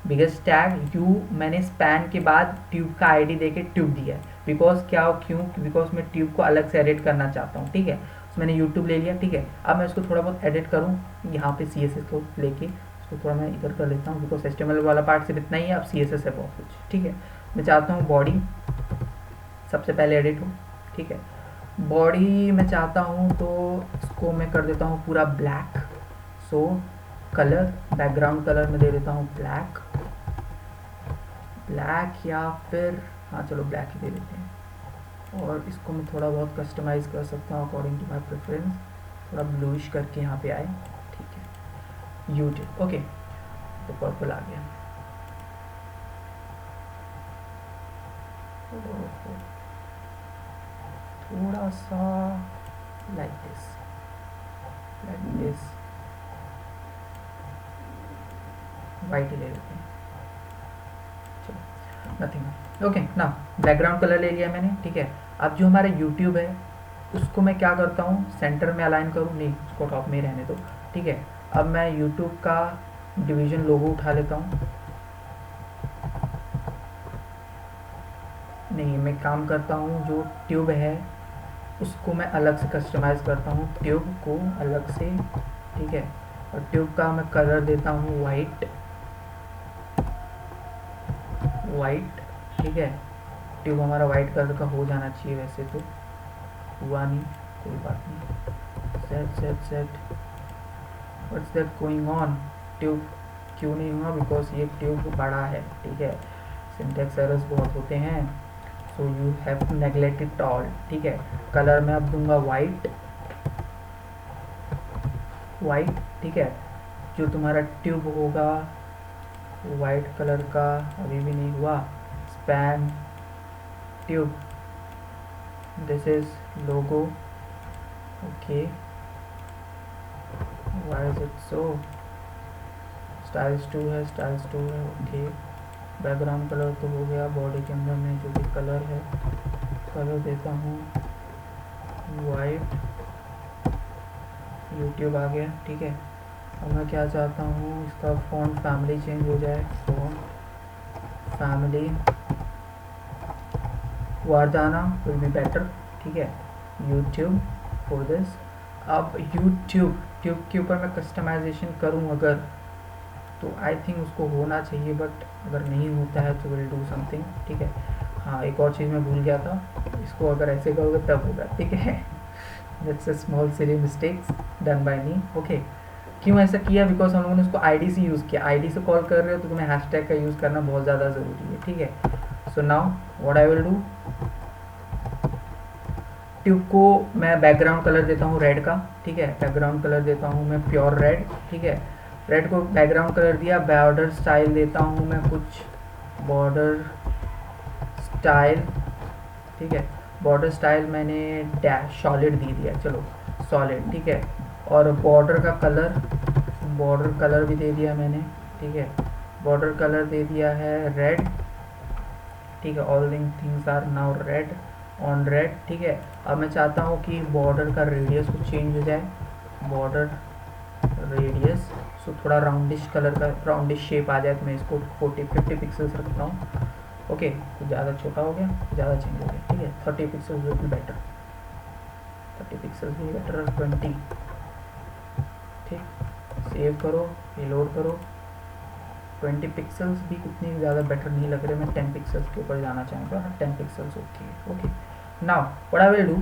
biggest tag. U मैंने स्पैन के बाद ट्यूब का ID दे के ट्यूब दिया है, बिकॉज क्या, क्यों, बिकॉज मैं ट्यूब को अलग से एडिट करना चाहता हूँ, ठीक है। तो मैंने यूट्यूब ले लिया, ठीक है। अब मैं इसको थोड़ा बहुत एडिट करूँ यहाँ पे CSS को लेके, इसको थोड़ा मैं इधर कर लेता हूँ, बिकॉज HTML वाला पार्ट सिर्फ इतना ही है, अब CSS है बहुत कुछ, ठीक है। मैं चाहता हूँ बॉडी सबसे पहले एडिट हो, ठीक है। बॉडी मैं चाहता हूँ तो इसको मैं कर देता हूँ पूरा ब्लैक। सो कलर, बैकग्राउंड कलर में दे देता हूँ ब्लैक, ब्लैक या फिर हाँ चलो ब्लैक ही दे देते हैं। और इसको मैं थोड़ा बहुत कस्टमाइज़ कर सकता हूँ अकॉर्डिंग टू माई प्रेफरेंस, थोड़ा ब्लूइश करके यहाँ पे आए, ठीक है। YouTube, okay. तो पर्पल आ गया, थोड़ा सा लाइक दिस, वाइट ही ले लेते हैं, चलो नथिंग, ओके। ना बैकग्राउंड कलर ले लिया मैंने, ठीक है। अब जो हमारा यूट्यूब है उसको मैं क्या करता हूँ, सेंटर में अलाइन करूँ, नहीं उसको टॉप में रहने दो, ठीक है। अब मैं यूट्यूब का डिवीजन लोगो उठा लेता हूँ, नहीं मैं काम करता हूँ जो ट्यूब है उसको मैं अलग से कस्टमाइज़ करता हूँ, ट्यूब को अलग से, ठीक है। और ट्यूब का मैं कलर देता हूँ वाइट, ठीक है। ट्यूब हमारा वाइट कलर का हो जाना चाहिए, वैसे तो हुआ नहीं, कोई बात नहीं। Set what's that going on, tube क्यों नहीं हुआ? बिकॉज ये ट्यूब बड़ा है, ठीक है, सिंटेक्स एरर्स बहुत होते हैं, so you have to neglect it all, ठीक है। कलर में अब दूंगा वाइट, वाइट, ठीक है। जो तुम्हारा ट्यूब होगा वाइट कलर का, अभी भी नहीं हुआ, span tube, this is logo, okay, why is it so, styles 2 है, स्टाइल्स 2 है, ओके। बैकग्राउंड कलर तो हो गया, बॉडी के अंदर में जो भी कलर है, कलर देता हूँ वाइट, यूट्यूब आ गया, ठीक है। अब मैं क्या चाहता हूँ, इसका फ़ॉन्ट फैमिली चेंज हो जाए, font family Verdana will be better, ठीक है। YouTube for this. अब यूट्यूब ट्यूब के ऊपर मैं कस्टमाइजेशन करूँ अगर, तो आई थिंक उसको होना चाहिए, बट अगर नहीं होता है तो विल डू समथिंग, ठीक है। हाँ, एक और चीज़ मैं भूल गया था, इसको अगर ऐसे करोगे तब होगा, ठीक है। That's a small silly mistakes done by me, okay. क्यों ऐसा किया? बिकॉज हम लोगों ने उसको आईडी से यूज़ किया, आईडी से कॉल कर रहे हो तो तुम्हें हैशटैग का यूज़ करना बहुत ज़्यादा ज़रूरी है, ठीक है। So now what I will do, tube को मैं बैकग्राउंड कलर देता हूँ रेड का, ठीक है। बैकग्राउंड कलर देता हूँ मैं प्योर रेड, ठीक है। रेड को बैकग्राउंड कलर दिया, बॉर्डर स्टाइल देता हूँ मैं कुछ बॉर्डर स्टाइल, ठीक है। बॉर्डर स्टाइल मैंने डैश सॉलिड दे दिया, चलो सॉलिड, ठीक है। और बॉर्डर का कलर, बॉर्डर कलर भी दे दिया मैंने, ठीक है। बॉर्डर कलर दे दिया है रेड, ठीक है। All things are now red on red, ठीक है। अब मैं चाहता हूँ कि बॉर्डर का रेडियस कुछ चेंज हो जाए, बॉर्डर रेडियस, सो थोड़ा राउंडिश कलर का, राउंडिश शेप आ जाए, तो मैं इसको 50 पिक्सल्स रखता हूँ, ओके। कुछ ज़्यादा छोटा हो गया, ज़्यादा चेंज हो गया, ठीक है। 30 pixels will be better, 30 pixels भी बेटर, 20, ठीक। सेव करो, रिलोड करो। 20 पिक्सल्स भी उतनी ज़्यादा बेटर नहीं लग रहे, मैं 10 पिक्सल्स के ऊपर जाना चाहूँगा, 10 pixels, okay okay. Now what I will do,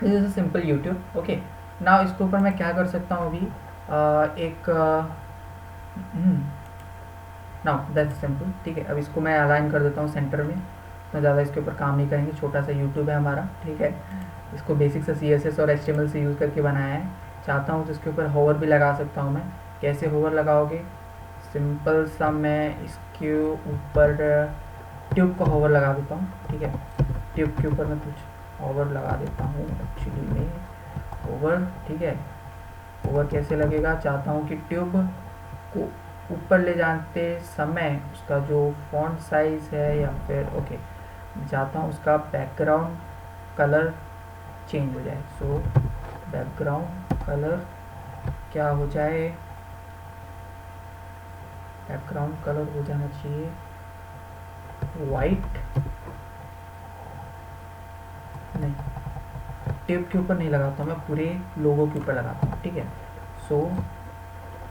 this is a simple YouTube, okay. Now इसके ऊपर मैं क्या कर सकता हूँ अभी, एक नाउ दैट्स सिंपल, ठीक है। अब इसको मैं अलाइन कर देता हूँ सेंटर में, तो ज़्यादा इसके ऊपर काम नहीं करेंगे, छोटा सा यूट्यूब है हमारा, ठीक है। इसको बेसिक से CSS और HTML से यूज़ करके बनाया है, चाहता हूँ तो इसके ऊपर होवर भी लगा सकता हूँ मैं। कैसे होवर लगाओगे, सिंपल सा मैं इसके ऊपर ट्यूब का होवर लगा देता हूँ, ठीक है। ट्यूब के ऊपर मैं कुछ होवर लगा देता हूँ एक्चुअली में, होवर, ठीक है। होवर कैसे लगेगा, चाहता हूँ कि ट्यूब को ऊपर ले जाते समय उसका जो फॉन्ट साइज़ है, या फिर ओके, चाहता हूँ उसका बैकग्राउंड कलर चेंज हो जाए, सो बैकग्राउंड कलर क्या हो जाए, बैकग्राउंड कलर हो जाना चाहिए वाइट, नहीं टेप के ऊपर नहीं लगाता हूँ मैं, पूरे लोगो के ऊपर लगाता हूँ, ठीक है। सो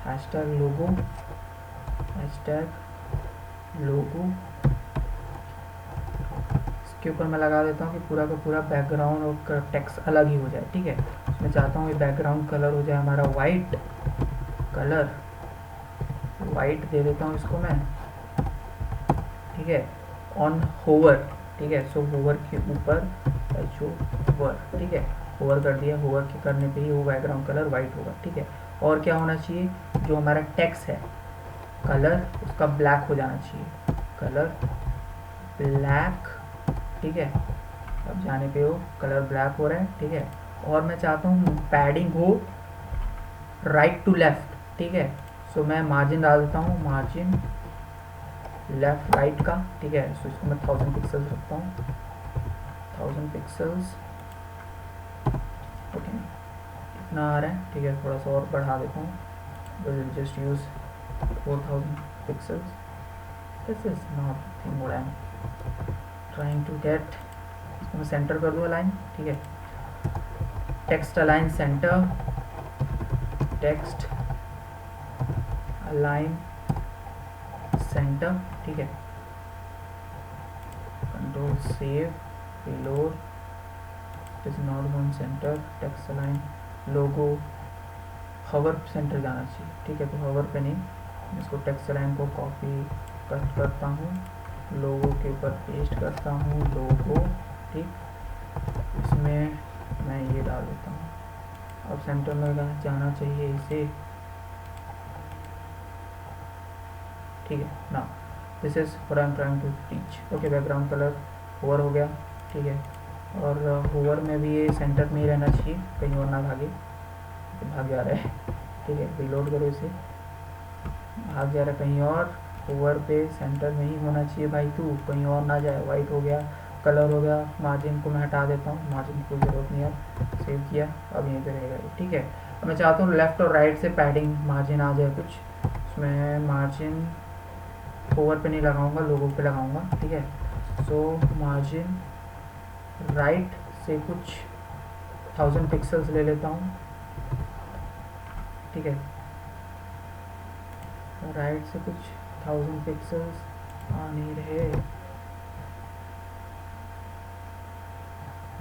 हैशटैग लोगो, हैशटैग लोगो, इसके ऊपर मैं लगा देता हूँ कि पूरा का पूरा बैकग्राउंड और टेक्स्ट अलग ही हो जाए, ठीक है। मैं चाहता हूँ ये बैकग्राउंड कलर हो जाए हमारा वाइट कलर, वाइट दे देता हूँ इसको मैं, ठीक है। ऑन होवर, ठीक है। सो होवर के ऊपर जो होवर, ठीक है, होवर कर दिया, होवर के करने पे ही वो बैकग्राउंड कलर वाइट होगा, ठीक है। और क्या होना चाहिए, जो हमारा टेक्स्ट है कलर उसका ब्लैक हो जाना चाहिए, कलर ब्लैक, ठीक है। अब जाने पे वो कलर ब्लैक हो रहा है, ठीक है। और मैं चाहता हूँ पैडिंग हो राइट टू लेफ्ट, ठीक है। सो मैं मार्जिन डाल देता हूँ, मार्जिन लेफ्ट राइट का, ठीक है। सो इसको मैं 1000 पिक्सल्स रखता हूँ, 1000 पिक्सल्स, ओके। इतना आ रहा है, ठीक है। थोड़ा सा और बढ़ा देता हूँ, will just use 4000 pixels, this is not thing what I am trying to get. इसको मैं सेंटर कर दूँ अलाइन, ठीक है। Text align centre, text align centre, ठीक है। Control save, reload, it is not on centre, text align logo, hover centre जाना चाहिए, ठीक है। तो हवर पे नहीं, इसको टेक्स्ट लाइन को कॉपी कट करता हूँ, लोगो के ऊपर पेस्ट करता हूँ, लोगो, ठीक। इसमें मैं ये डाल देता हूँ, अब सेंटर में जाना चाहिए इसे, ठीक है ना। This is what I am trying to teach. Okay, background colour hover हो गया, ठीक है। और होवर में भी ये सेंटर में ही रहना चाहिए, कहीं और ना भागे, भाग जा रहा है, ठीक है। रिलोड करो इसे, भाग जा रहा है कहीं और, ओवर पे सेंटर में ही होना चाहिए भाई, तू कहीं और ना जाए। वाइट हो गया, कलर हो गया, मार्जिन को मैं हटा देता हूँ, मार्जिन की कोई ज़रूरत नहीं है, सेव किया, अब यहीं पे रहेगा, ठीक है। अब मैं चाहता हूँ लेफ़्ट और राइट से पैडिंग मार्जिन आ जाए कुछ, उसमें मार्जिन ओवर पे नहीं लगाऊंगा, लोगो पे लगाऊंगा, ठीक है। सो मार्जिन राइट से कुछ 1000 पिक्सल्स ले लेता हूँ, ठीक है। राइट से कुछ 1000 पिक्सल्स आ नहीं रहे,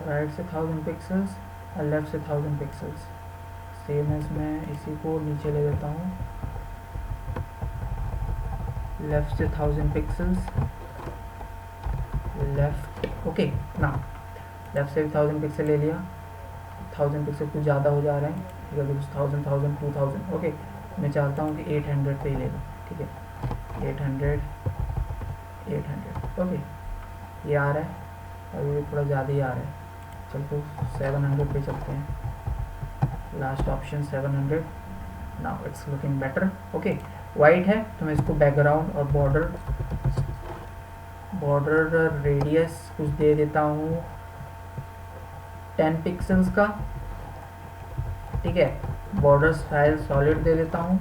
राइट से 1000 पिक्सल्स और लेफ़्ट से 1000 पिक्सल्स, सेम एज मैं इसी को नीचे ले लेता हूँ, लेफ़्ट से 1000 पिक्सल्स, लेफ़्ट, ओके ना, लेफ़्ट से भी 1000 पिक्सल ले लिया, 1000 पिक्सल कुछ ज़्यादा हो जा रहे हैं, ठीक है, कुछ 1000 2000, ओके। मैं चाहता हूँ कि 800 पे ही ले लूँ, ठीक है, 800, ओके, ये आ रहा है, अभी भी थोड़ा ज़्यादा ही आ रहा है, चल तो 700 पे चलते हैं, last option 700, now it's looking better, okay. White है तो मैं इसको बैकग्राउंड और बॉर्डर रेडियस कुछ दे देता हूँ 10 पिक्सल्स का, ठीक है। बॉर्डर स्टाइल सॉलिड दे देता हूँ,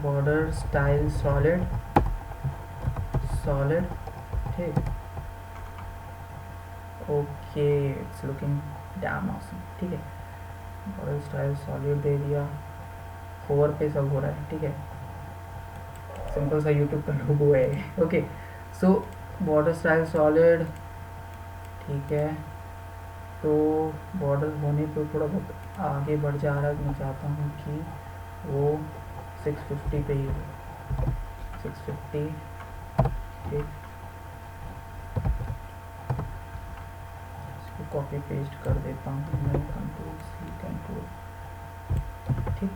बॉर्डर स्टाइल सॉलिड, ठीक, okay, it's looking damn awesome, ठीक है। बॉर्डर स्टाइल सॉलिड दे दिया, होवर पे सब हो रहा है, ठीक है, सिंपल सा यूट्यूब का लोगो है, ओके। सो बॉर्डर स्टाइल सॉलिड, ठीक है। तो बॉर्डर होने पे थोड़ा बहुत आगे बढ़ जा रहा है, मैं चाहता हूँ कि वो 650 पे ही हो, 650, ठीक। इसको कॉपी पेस्ट कर देता हूँ मैं, कंट्रोल सी, कंट्रोल, ठीक,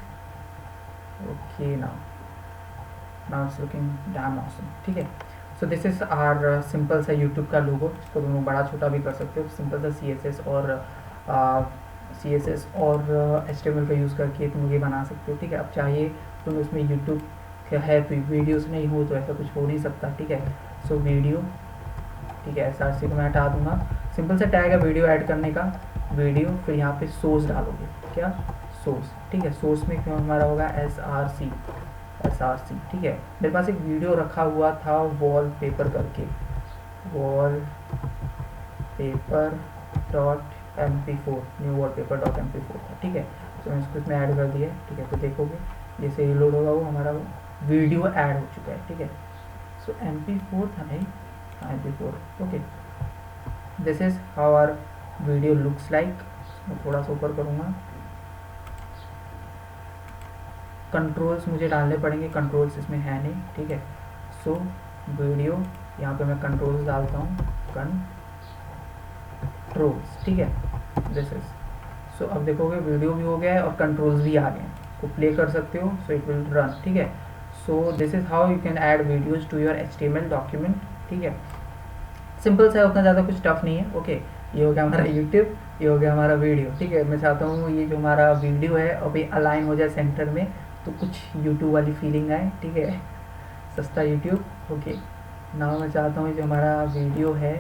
okay. Now it's looking damn awesome, ठीक है। So this is are simple सा यूट्यूब का लोगो, इसको तुम बड़ा छोटा भी कर सकते हो, सिंपल सा CSS और HTML का यूज़ करके तुम ये बना सकते हो, ठीक है। अब चाहिए तुम इसमें यूट्यूब है तो वीडियोस नहीं हो तो ऐसा कुछ हो नहीं सकता, ठीक है। सो वीडियो, ठीक है, SRC को मैं हटा दूंगा, सिंपल सा टैग है वीडियो ऐड करने का, वीडियो, फिर यहाँ पे सोर्स डालोगे, क्या, सोर्स, ठीक है। सोर्स में क्यों हमारा होगा SRC, ठीक है। मेरे पास एक वीडियो रखा हुआ था वॉल पेपर करके, wall paper dot MP4, new wall paper dot MP4 था, ठीक है। तो मैं इसको इसमें ऐड कर दिया, ठीक है। तो देखोगे जैसे रिलोड होगा वो हमारा वीडियो ऐड हो चुका है, ठीक है। सो MP4 था नहीं, हाँ MP4, okay. This is how our video looks like. मैं थोड़ा सा ऊपर करूँगा, कंट्रोल्स मुझे डालने पड़ेंगे, कंट्रोल्स इसमें है नहीं, ठीक है। सो वीडियो, यहाँ पे मैं कंट्रोल्स डालता हूँ, कंट्रोल्स, ठीक है, दिस इज। सो अब देखोगे वीडियो भी हो गया है और कंट्रोल्स भी आ गए हैं, को प्ले कर सकते हो, सो इट विल रन, ठीक है। So this is how you can add videos to your HTML document, ठीक है। सिंपल सा है, उतना ज़्यादा कुछ टफ नहीं है, ओके। ये हो गया हमारा यूट्यूब, ये हो गया हमारा वीडियो, ठीक है। मैं चाहता हूँ ये जो हमारा वीडियो है अभी अलाइन हो जाए सेंटर में, तो कुछ यूट्यूब वाली फीलिंग आए, ठीक है, सस्ता यूट्यूब, ओके। नाउ मैं चाहता हूँ जो हमारा वीडियो है,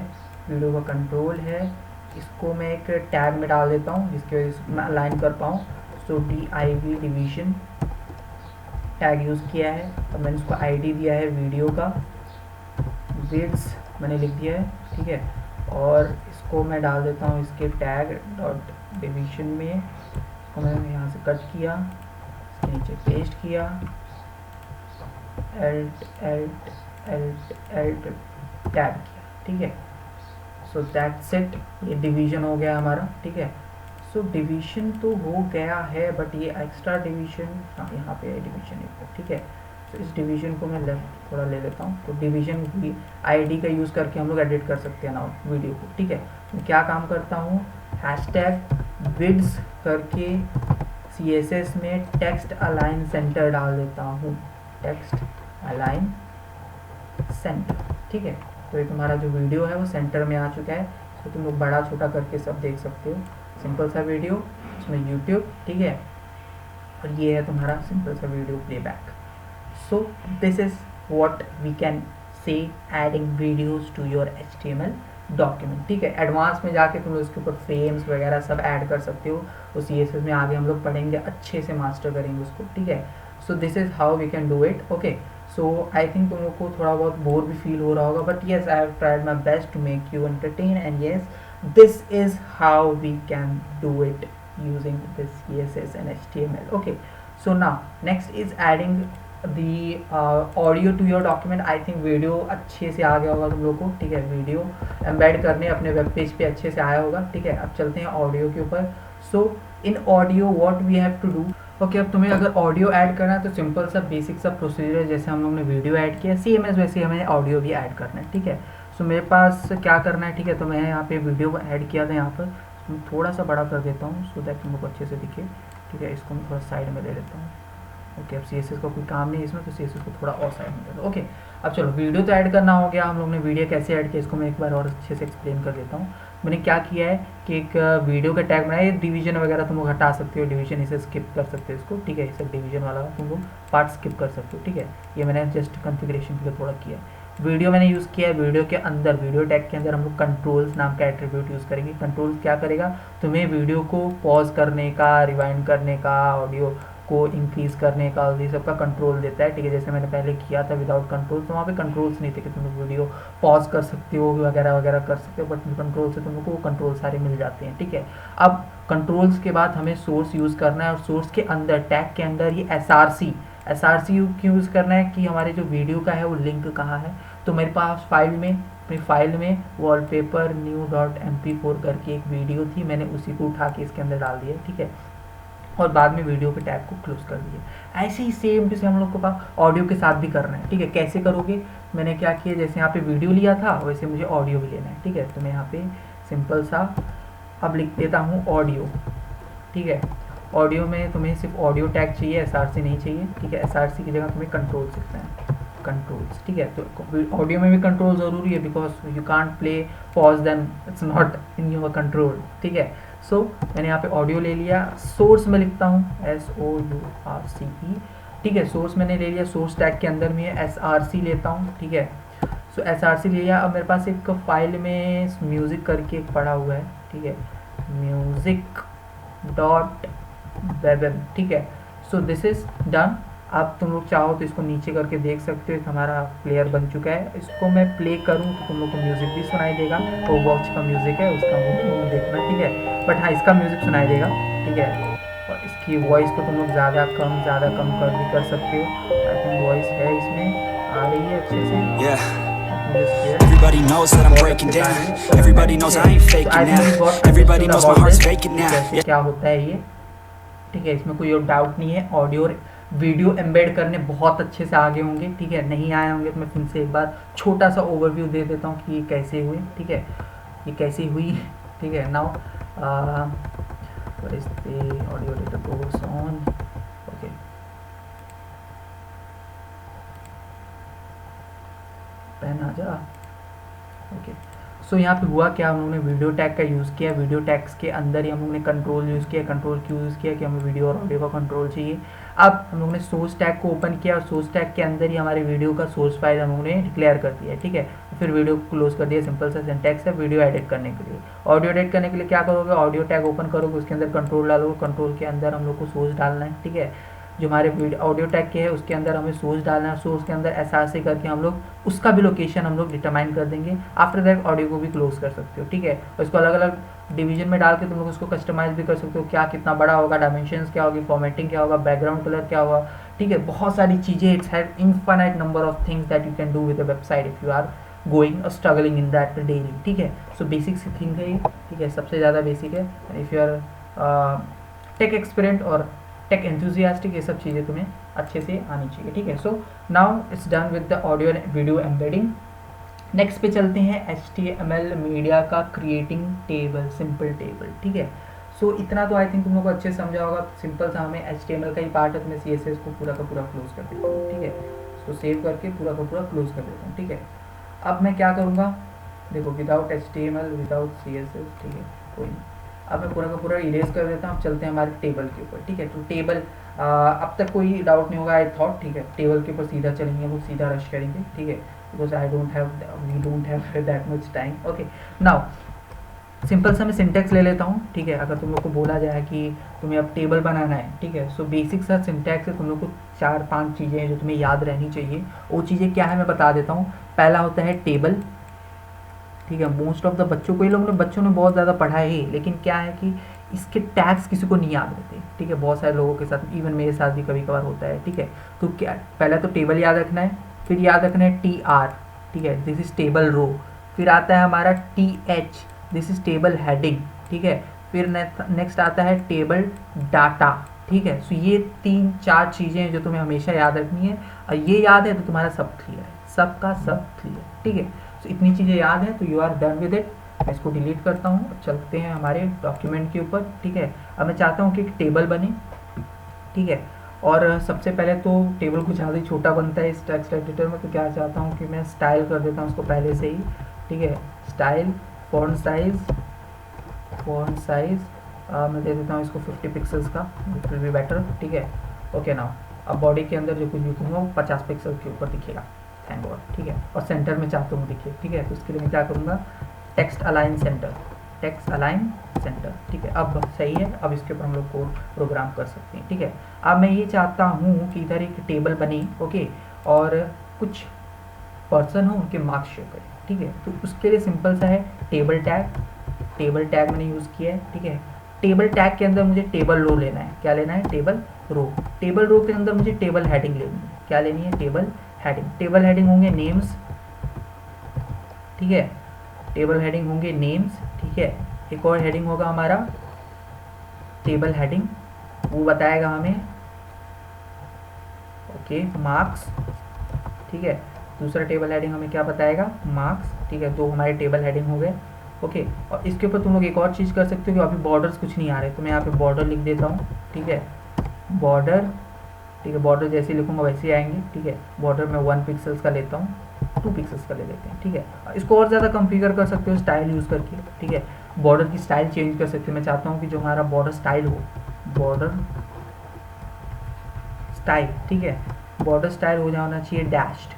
वीडियो का कंट्रोल है, इसको मैं एक टैग में डाल देता हूँ जिसकी वजह से मैं अलाइन कर पाऊँ। सो DIV डिवीजन टैग यूज़ किया है, अब मैंने उसको ID दिया है वीडियो का, विड्थ मैंने लिख दिया है, ठीक है। और इसको मैं डाल देता हूँ इसके टैग डॉट डिवीजन में, इसको मैंने यहाँ से कट किया, इसके नीचे पेस्ट किया, एल्ट टैग किया, ठीक है। सो दैट्स इट, ये डिवीजन हो गया हमारा, ठीक है। सो डिवीजन तो हो गया है, बट ये एक्स्ट्रा डिवीजन, हाँ यहाँ पे है डिवीजन, ठीक है। तो इस डिवीजन को मैं लेफ्ट थोड़ा ले लेता हूँ, तो डिवीजन भी आईडी का यूज़ करके हम लोग एडिट कर सकते हैं ना वीडियो को, ठीक है। मैं क्या काम करता हूँ, हैशटैग विड्स करके CSS में टेक्स्ट अलाइन सेंटर डाल देता हूँ, टेक्स्ट अलाइन सेंटर, ठीक है। तो ये तुम्हारा जो वीडियो है वो सेंटर में आ चुका है, तो तुम लोग बड़ा छोटा करके सब देख सकते हो। सिंपल सा वीडियो, इसमें यूट्यूब, ठीक है, और ये है तुम्हारा सिंपल सा video playback. So this is what we can say adding videos to your HTML document, ठीक है। एडवांस में जाके तुम लोग इसके ऊपर फ्रेम्स वगैरह सब ऐड कर सकते हो, तो CSS में आगे हम लोग पढ़ेंगे, अच्छे से मास्टर करेंगे उसको, ठीक है। So this is how we can do it, okay. So I think तुम लोग को थोड़ा बहुत बोर भी फील हो रहा होगा, but yes I have tried my best to make you entertain, and yes this is how we can do it using this CSS and HTML, okay. So now next is adding the audio to your document. I think video अच्छे से आ गया होगा तुम लोग को, ठीक है। Video embed करने अपने वेब पेज पे अच्छे से आया होगा, ठीक है। अब चलते हैं ऑडियो के ऊपर। So in audio what we have to do, okay. अब तुम्हें अगर ऑडियो ऐड करना है तो सिंपल सा बेसिक सा प्रोसीजर, जैसे हम लोग ने वीडियो ऐड किया सेम एज वैसे हमें ऑडियो भी ऐड करना है, ठीक है। सो मेरे पास क्या करना है, ठीक है, तो मैं यहाँ पे वीडियो को ऐड किया था, यहाँ पर थोड़ा सा बड़ा कर देता हूँ सो दैट तुमको अच्छे से दिखे, ठीक है। इसको मैं थोड़ा साइड में ले लेता हूँ, ओके। अब CSS का कोई काम नहीं है इसमें, तो CSS को थोड़ा और साइड में ले लो, ओके। अब चलो वीडियो तो ऐड करना हो गया, हम लोग ने वीडियो कैसे ऐड किया इसको मैं एक बार और अच्छे से एक्सप्लेन कर देता हूँ। मैंने क्या किया है कि एक वीडियो का टैग बनाया, डिवीजन वगैरह तुम लोग हटा सकते हो, डिवीजन इसे स्किप कर सकते हो इसको, ठीक है। इसे डिवीजन वाला तुम लोग पार्ट स्किप कर सकते हो, ठीक है। ये मैंने जस्ट कॉन्फ़िगरेशन के लिए थोड़ा किया है। वीडियो मैंने यूज़ किया है, वीडियो के अंदर वीडियो टैग के अंदर हम लोग कंट्रोल्स नाम का एट्रीब्यूट यूज़ करेंगे। कंट्रोल्स क्या करेगा, तुम्हें वीडियो को पॉज करने का, रिवाइंड करने का, ऑडियो को इंक्रीज़ करने का, ये सब का कंट्रोल देता है, ठीक है। जैसे मैंने पहले किया था विदाउट कंट्रोल, तो वहाँ पे कंट्रोल्स नहीं थे कि तुम लोग वीडियो पॉज कर सकते हो वगैरह वगैरह कर सकते हो, बट कंट्रोल से तुम लोग को कंट्रोल सारे मिल जाते हैं, ठीक है। अब कंट्रोल्स के बाद हमें सोर्स यूज़ करना है, और सोर्स के अंदर टैग के अंदर ये SRC क्यों यूज़ करना है कि हमारे जो वीडियो का है वो लिंक कहाँ है। तो मेरे पास अपनी फाइल में वॉलपेपर new.mp4 करके एक वीडियो थी, मैंने उसी को उठा के इसके अंदर डाल दिया, ठीक है। और बाद में वीडियो के टैग को क्लोज कर दिया। ऐसे ही सेम जैसे हम लोग को पास ऑडियो के साथ भी करना है, ठीक है। कैसे करोगे, मैंने क्या किया, जैसे यहाँ पे वीडियो लिया था वैसे मुझे ऑडियो भी लेना है, ठीक है। तो मैं यहाँ पे सिंपल सा अब लिख देता हूँ ऑडियो, ठीक है। ऑडियो में तुम्हें सिर्फ ऑडियो टैग चाहिए, SRC नहीं चाहिए, ठीक है। SRC की जगह तुम्हें कंट्रोल सीखना है, कंट्रोल्स, ठीक है। तो ऑडियो में भी कंट्रोल ज़रूरी है, because you can't play pause then it's not in your control, ठीक है। सो मैंने यहाँ पे ऑडियो ले लिया, सोर्स में लिखता हूँ SOURCE, ठीक है। सोर्स मैंने ले लिया, सोर्स टैग के अंदर में SRC लेता हूँ, ठीक है। सो SRC ले लिया। अब मेरे पास एक फाइल में म्यूज़िक करके एक पड़ा हुआ है, ठीक है, music.webm, ठीक है। So this is done. अब तुम लोग चाहो तो इसको नीचे करके देख सकते हो, हमारा प्लेयर बन चुका है। इसको मैं प्ले करूँ तो तुम लोग को म्यूज़िक भी सुनाई देगा, वो वॉच का म्यूज़िक है, उसका तुम देखना, ठीक है। बट हाँ, इसका म्यूज़िक सुनाई देगा, ठीक है। और इसकी वॉइस को तुम लोग ज़्यादा कम कर भी कर सकते हो। आई थिंक वॉइस है इसमें आ रही है अच्छे से। Everybody knows that I'm breaking down. Everybody knows I ain't faking now. Everybody knows my heart's faking now. क्या होता है ये, ठीक है। इसमें कोई डाउट नहीं है, ऑडियो और वीडियो एम्बेड करने बहुत अच्छे से आगे होंगे, ठीक है। नहीं आए होंगे तो मैं फिर से एक बार छोटा सा ओवरव्यू दे देता हूँ कि ये कैसे हुए, ठीक है, ये कैसे हुई, ठीक है। Now what is the audio data goes on, okay, pen आ जा, ओके। सो यहाँ पे हुआ क्या, हम लोगों ने वीडियो टैग का यूज़ किया, वीडियो टैग्स के अंदर ही हम लोगों ने कंट्रोल यूज़ किया। कंट्रोल क्यों यूज़ किया कि हमें वीडियो और ऑडियो का कंट्रोल चाहिए। अब हम लोगों ने सोर्स टैग को ओपन किया, और सोर्स टैग के अंदर ही हमारे वीडियो का सोर्स फाइल हम लोगों ने डिक्लेयर कर दिया, ठीक है। फिर वीडियो को क्लोज कर दिया, सिंपल सा सिंटैक्स है। वीडियो एडिट करने के लिए, ऑडियो एडिट करने के लिए क्या करोगे, ऑडियो टैग ओपन करोगे, उसके अंदर कंट्रोल डालोगे, कंट्रोल के अंदर हम लोग को सोर्स डालना है, ठीक है। जो हमारे ऑडियो टैग के है उसके अंदर हमें सोर्स डालना है, सोर्स के अंदर SRC करके हम लोग उसका भी लोकेशन हम लोग डिटरमाइन कर देंगे। आफ्टर दैट ऑडियो को भी क्लोज कर सकते हो, ठीक है। और इसको अलग अलग डिवीजन में डाल के तुम लोग उसको कस्टमाइज भी कर सकते हो, क्या कितना बड़ा होगा, डायमेंशंस क्या होगी, फॉर्मेटिंग क्या होगा, बैकग्राउंड कलर क्या होगा, ठीक है। बहुत सारी चीज़ें, it's have infinite number of things that you can do with the website if you are going और स्ट्रगलिंग इन दैट डेली, ठीक है। सो बेसिक सी थिंग है ये, ठीक है, सबसे ज़्यादा बेसिक है। इफ़ यू आर टेक एक्सपीरियंट और टेक एंथुजियास्टिक, ये सब चीज़ें तुम्हें अच्छे से आनी चाहिए, ठीक है। So now it's done with the audio and video embedding. Next पे चलते हैं HTML मीडिया का क्रिएटिंग टेबल, सिंपल टेबल, ठीक है। सो इतना तो आई थिंक तुम लोग को अच्छे से समझा होगा, सिंपल सा हमें HTML का ही पार्ट है, तो मैं CSS को पूरा का पूरा क्लोज कर देता हूँ, ठीक है। इसको सेव करके पूरा का पूरा क्लोज कर देता हूँ, ठीक है। अब मैं क्या करूँगा, देखो विदाउट HTML विदाउट CSS, ठीक है, कोई नहीं। अब मैं पूरा का पूरा इरेज कर देता हूँ। अब चलते हैं हमारे टेबल के ऊपर, ठीक है। तो टेबल अब तक कोई डाउट नहीं होगा आई थॉट, ठीक है। टेबल के ऊपर सीधा चलेंगे, वो सीधा रश करेंगे, ठीक है, because we don't have that much time. Okay, now simple सा मैं सिंटेक्स ले लेता हूँ, ठीक है। अगर तुम लोग को बोला जाए कि तुम्हें अब टेबल बनाना है, ठीक है, सो बेसिक सा सिंटेक्स है, तुम लोग को 4-5 चीज़ें हैं जो तुम्हें याद रहनी चाहिए। वो चीज़ें क्या है मैं बता देता हूँ। पहला होता है टेबल, ठीक है। मोस्ट ऑफ द बच्चों को, ये लोग बच्चों ने बहुत ज़्यादा पढ़ा है, लेकिन क्या है कि इसके टैग्स किसी को नहीं याद रहते, ठीक है। बहुत सारे लोगों के साथ, इवन मेरे साथ भी कभी कभार होता है, ठीक है। तो क्या, पहले तो टेबल याद रखना है, फिर याद रखना है TR, ठीक है, दिस इज टेबल रो। फिर आता है हमारा TH, this is table heading, ठीक है। फिर नेक्स्ट आता है टेबल डाटा, ठीक है। सो ये 3-4 चीज़ें हैं जो तुम्हें हमेशा याद रखनी है, और ये याद है तो तुम्हारा सब क्लियर है, सबका सब क्लियर, ठीक है। सो इतनी चीज़ें याद है तो you are done with it. मैं इसको डिलीट करता हूँ, चलते हैं हमारे डॉक्यूमेंट के ऊपर, ठीक है। अब मैं चाहता हूँ कि एक टेबल बने, ठीक है। और सबसे पहले तो टेबल कुछ ज़्यादा ही छोटा बनता है इस टेक्स्ट एडिटर में, तो क्या चाहता हूँ कि मैं स्टाइल कर देता हूँ उसको पहले से ही, ठीक है। स्टाइल, फॉन्ट साइज मैं दे देता हूँ इसको 50 पिक्सल्स का, इट विल बी बेटर, ठीक है। ओके, नाउ अब बॉडी के अंदर जो कुछ भी लिखूँगा वो 50 पिक्सल के ऊपर दिखेगा, थैंक गॉड, ठीक है। और सेंटर में चाहता हूँ दिखे, ठीक है। तो इसके लिए मैं क्या करूँगा, टेक्स्ट अलाइन सेंटर, ठीक है। अब सही है, अब इसके ऊपर हम लोग कोड प्रोग्राम कर सकते हैं, ठीक है। अब मैं ये चाहता हूँ कि इधर एक टेबल बने, ओके, और कुछ पर्सन हो उनके मार्क्स शो करें, ठीक है। तो उसके लिए सिंपल सा है टेबल टैग मैंने यूज़ किया है, ठीक है। टेबल टैग के अंदर मुझे टेबल रो लेना है, क्या लेना है, टेबल रो के अंदर मुझे टेबल हेडिंग लेनी है, क्या लेनी है, टेबल हेडिंग होंगे नेम्स, ठीक है। टेबल हेडिंग होंगे नेम्स, ठीक है। एक और हेडिंग होगा हमारा टेबल हेडिंग, वो बताएगा हमें ओके मार्क्स, ठीक है। दूसरा टेबल हेडिंग हमें क्या बताएगा, मार्क्स, ठीक है। दो हमारे टेबल हेडिंग हो गए, ओके। और इसके ऊपर तुम लोग एक और चीज़ कर सकते हो कि अभी बॉर्डर्स कुछ नहीं आ रहे, तो मैं यहाँ पे बॉर्डर लिख देता हूँ, ठीक है। बॉर्डर, ठीक है, बॉर्डर जैसे लिखूंगा वैसे ही आएंगे, ठीक है। बॉर्डर में 1 पिक्सल्स का लेता हूँ, 2 पिक्सल्स का ले लेते हैं, ठीक है। इसको और ज़्यादा कॉन्फ़िगर कर सकते हो स्टाइल यूज़ करके, ठीक है। बॉर्डर की स्टाइल चेंज कर सकते हो। मैं चाहता हूँ कि जो हमारा बॉर्डर स्टाइल हो, बॉर्डर स्टाइल, ठीक है, बॉर्डर स्टाइल हो जाना चाहिए डैश्ड,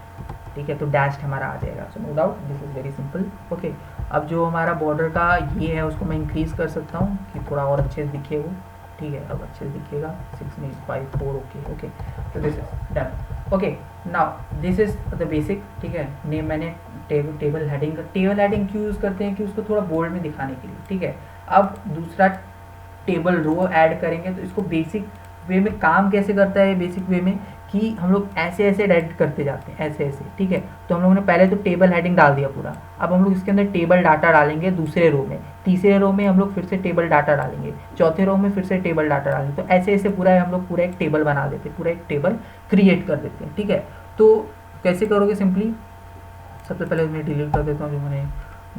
ठीक है। तो डैश्ड हमारा आ जाएगा, so no doubt this is very simple, okay. अब जो हमारा बॉर्डर का ये है उसको मैं इंक्रीज़ कर सकता हूँ कि थोड़ा और अच्छे से दिखे वो, ठीक है। अब अच्छे से दिखेगा 6 नहीं 5 4, ओके। तो this is done, okay. Now this is the basic, ठीक है। नेम मैंने टेबल हेडिंग क्यों यूज़ करते हैं कि उसको थोड़ा बोल्ड में दिखाने के लिए, ठीक है। अब दूसरा टेबल रो ऐड करेंगे, तो इसको बेसिक वे में काम कैसे करता है, बेसिक वे में कि हम लोग ऐसे ऐड करते जाते हैं, ऐसे, ठीक है। तो हम लोगों ने पहले तो टेबल हेडिंग डाल दिया पूरा, अब हम लोग इसके अंदर टेबल डाटा डालेंगे दूसरे रो में, तीसरे रो में हम लोग फिर से टेबल डाटा डालेंगे, चौथे रो में फिर से टेबल डाटा डालेंगे। तो ऐसे पूरा हम लोग पूरा एक टेबल बना देते हैं, पूरा एक टेबल क्रिएट कर देते हैं, ठीक है। तो कैसे करोगे, सिंपली सबसे पहले मैं डिलीट कर देता हूँ जो मैंने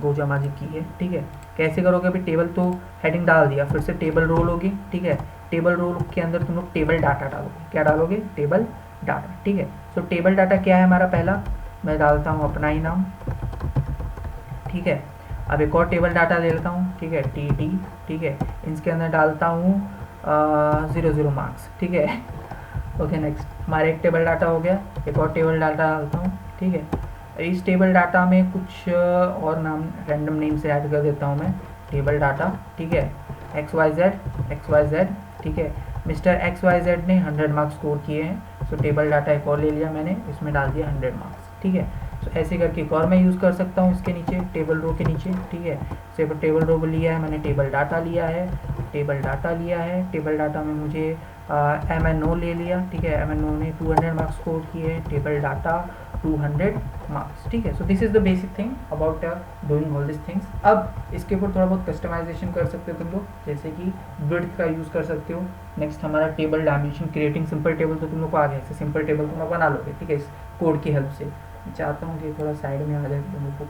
गोजामाजी की है, ठीक है। कैसे करोगे, अभी टेबल तो हेडिंग डाल दिया, फिर से टेबल रो लोगे, ठीक है। टेबल रो के अंदर तुम लोग टेबल डाटा डालोगे, क्या डालोगे, टेबल डाटा, ठीक है। सो टेबल डाटा क्या है हमारा, पहला मैं डालता हूँ अपना ही नाम, ठीक है। अब एक और टेबल डाटा ले लेता हूँ, ठीक है, TT, ठीक है। इसके अंदर डालता हूँ 0 मार्क्स, ठीक है, ओके। नेक्स्ट हमारा एक टेबल डाटा हो गया, एक और टेबल डाटा डालता हूँ, ठीक है। इस टेबल डाटा में कुछ और नाम रैंडम नेम से ऐड कर देता हूँ मैं, टेबल डाटा, ठीक है, XYZ, ठीक है। मिस्टर XYZ ने 100 मार्क्स स्कोर किए हैं, सो टेबल डाटा एक और ले लिया मैंने, इसमें डाल दिया 100 मार्क्स, ठीक है। सो ऐसे करके एक और मैं यूज़ कर सकता हूँ इसके नीचे, टेबल रो के नीचे, ठीक है। सिर्फ टेबल रो लिया है मैंने, टेबल डाटा लिया है, टेबल डाटा में मुझे MNO ले लिया, ठीक है। MNO ने 200 मार्क्स स्कोर किए हैं, टेबल डाटा 200 मार्क्स, ठीक है। So this is the basic thing about doing all this things. अब इसके ऊपर थोड़ा बहुत कस्टमाइजेशन कर सकते हो तुम लोग, जैसे कि विड्थ का यूज़ कर सकते हो। नेक्स्ट हमारा table dimension, creating simple table, तो तुम लोग को आ गया, ऐसे सिंपल टेबल तुम लोग बना लोगे, ठीक है, इस कोड की हेल्प से। मैं चाहता हूँ कि थोड़ा साइड में आ जाए, तुम लोग को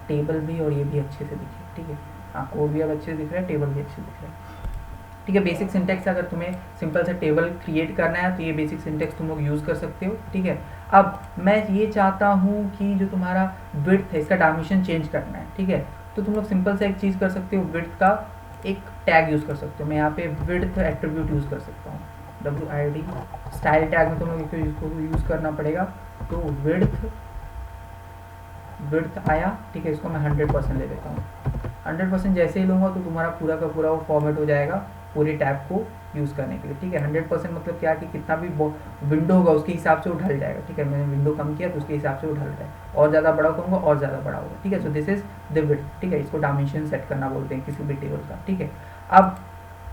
टेबल भी और ये भी अच्छे से दिखे, ठीक है। हाँ, कोड भी अब अच्छे से दिख रहा है, टेबल भी अच्छे दिख रहा है, ठीक है। बेसिक सिंटेक्स, अगर तुम्हें सिंपल सा टेबल क्रिएट करना है तो ये बेसिक सिंटेक्स तुम लोग यूज़ कर सकते हो, ठीक है। अब मैं ये चाहता हूँ कि जो तुम्हारा विड्थ है इसका डायमेंशन चेंज करना है, ठीक है। तो तुम लोग सिंपल सा एक चीज़ कर सकते हो, विड्थ का एक टैग यूज़ कर सकते हो। मैं यहाँ पे विड्थ एट्रीब्यूट यूज़ कर सकता हूँ, WID। स्टाइल टैग में तुम लोग इसको यूज़ करना पड़ेगा। तो विड्थ आया, ठीक है, इसको मैं 100% ले लेता हूँ। 100% जैसे ही लूँगा तो तुम्हारा पूरा का पूरा वो फॉर्मेट हो जाएगा पूरे टैब को यूज़ करने के लिए, ठीक है। 100% मतलब क्या कि कितना भी विंडो होगा उसके हिसाब से वो ढल जाएगा, ठीक है। मैंने विंडो कम किया तो उसके हिसाब से वो ढल रहा है, और ज़्यादा बड़ा करूँगा और ज़्यादा बड़ा होगा, ठीक है। So this is the width, ठीक है। इसको डायमेंशन सेट करना बोलते हैं किसी भी टेबल का, ठीक है। अब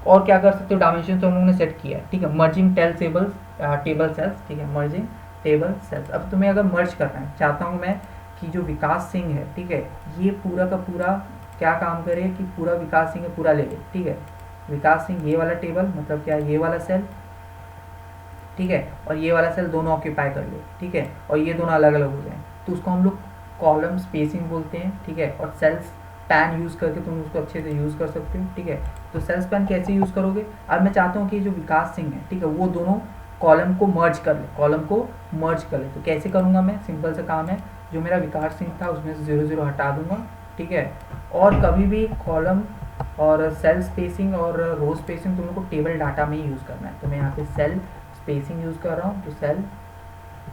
और क्या कर सकते हो, डायमेंशन तो हम लोगों ने सेट किया है, ठीक है। मर्जिंग टेबल सेल्स, ठीक है, मर्जिंग टेबल सेल्स। अब तुम्हें अगर मर्ज करना है, चाहता हूँ मैं कि जो विकास सिंह है, ठीक है, ये पूरा का पूरा क्या काम करे कि पूरा विकास सिंह पूरा ले ले, ठीक है। विकास सिंह ये वाला टेबल मतलब क्या, ये वाला सेल, ठीक है, और ये वाला सेल दोनों ऑक्यूपाई कर ले, ठीक है, और ये दोनों अलग अलग हो जाए, तो उसको हम लोग कॉलम स्पेसिंग बोलते हैं, ठीक है। और सेल्स स्पैन यूज़ करके तुम उसको अच्छे से यूज़ कर सकते हो, ठीक है। तो सेल्स स्पैन कैसे यूज़ करोगे, अब मैं चाहता हूँ कि जो विकास सिंह है, ठीक है, वो दोनों कॉलम को मर्ज कर ले, तो कैसे करूँगा मैं, सिंपल सा काम है, जो मेरा विकास सिंह था उसमें से 0 0 हटा दूंगा, ठीक है। और कभी भी कॉलम और सेल स्पेसिंग और रो स्पेसिंग तुम लोग को टेबल डाटा में ही यूज़ करना है। तो मैं यहाँ पे सेल स्पेसिंग यूज़ कर रहा हूँ, तो सेल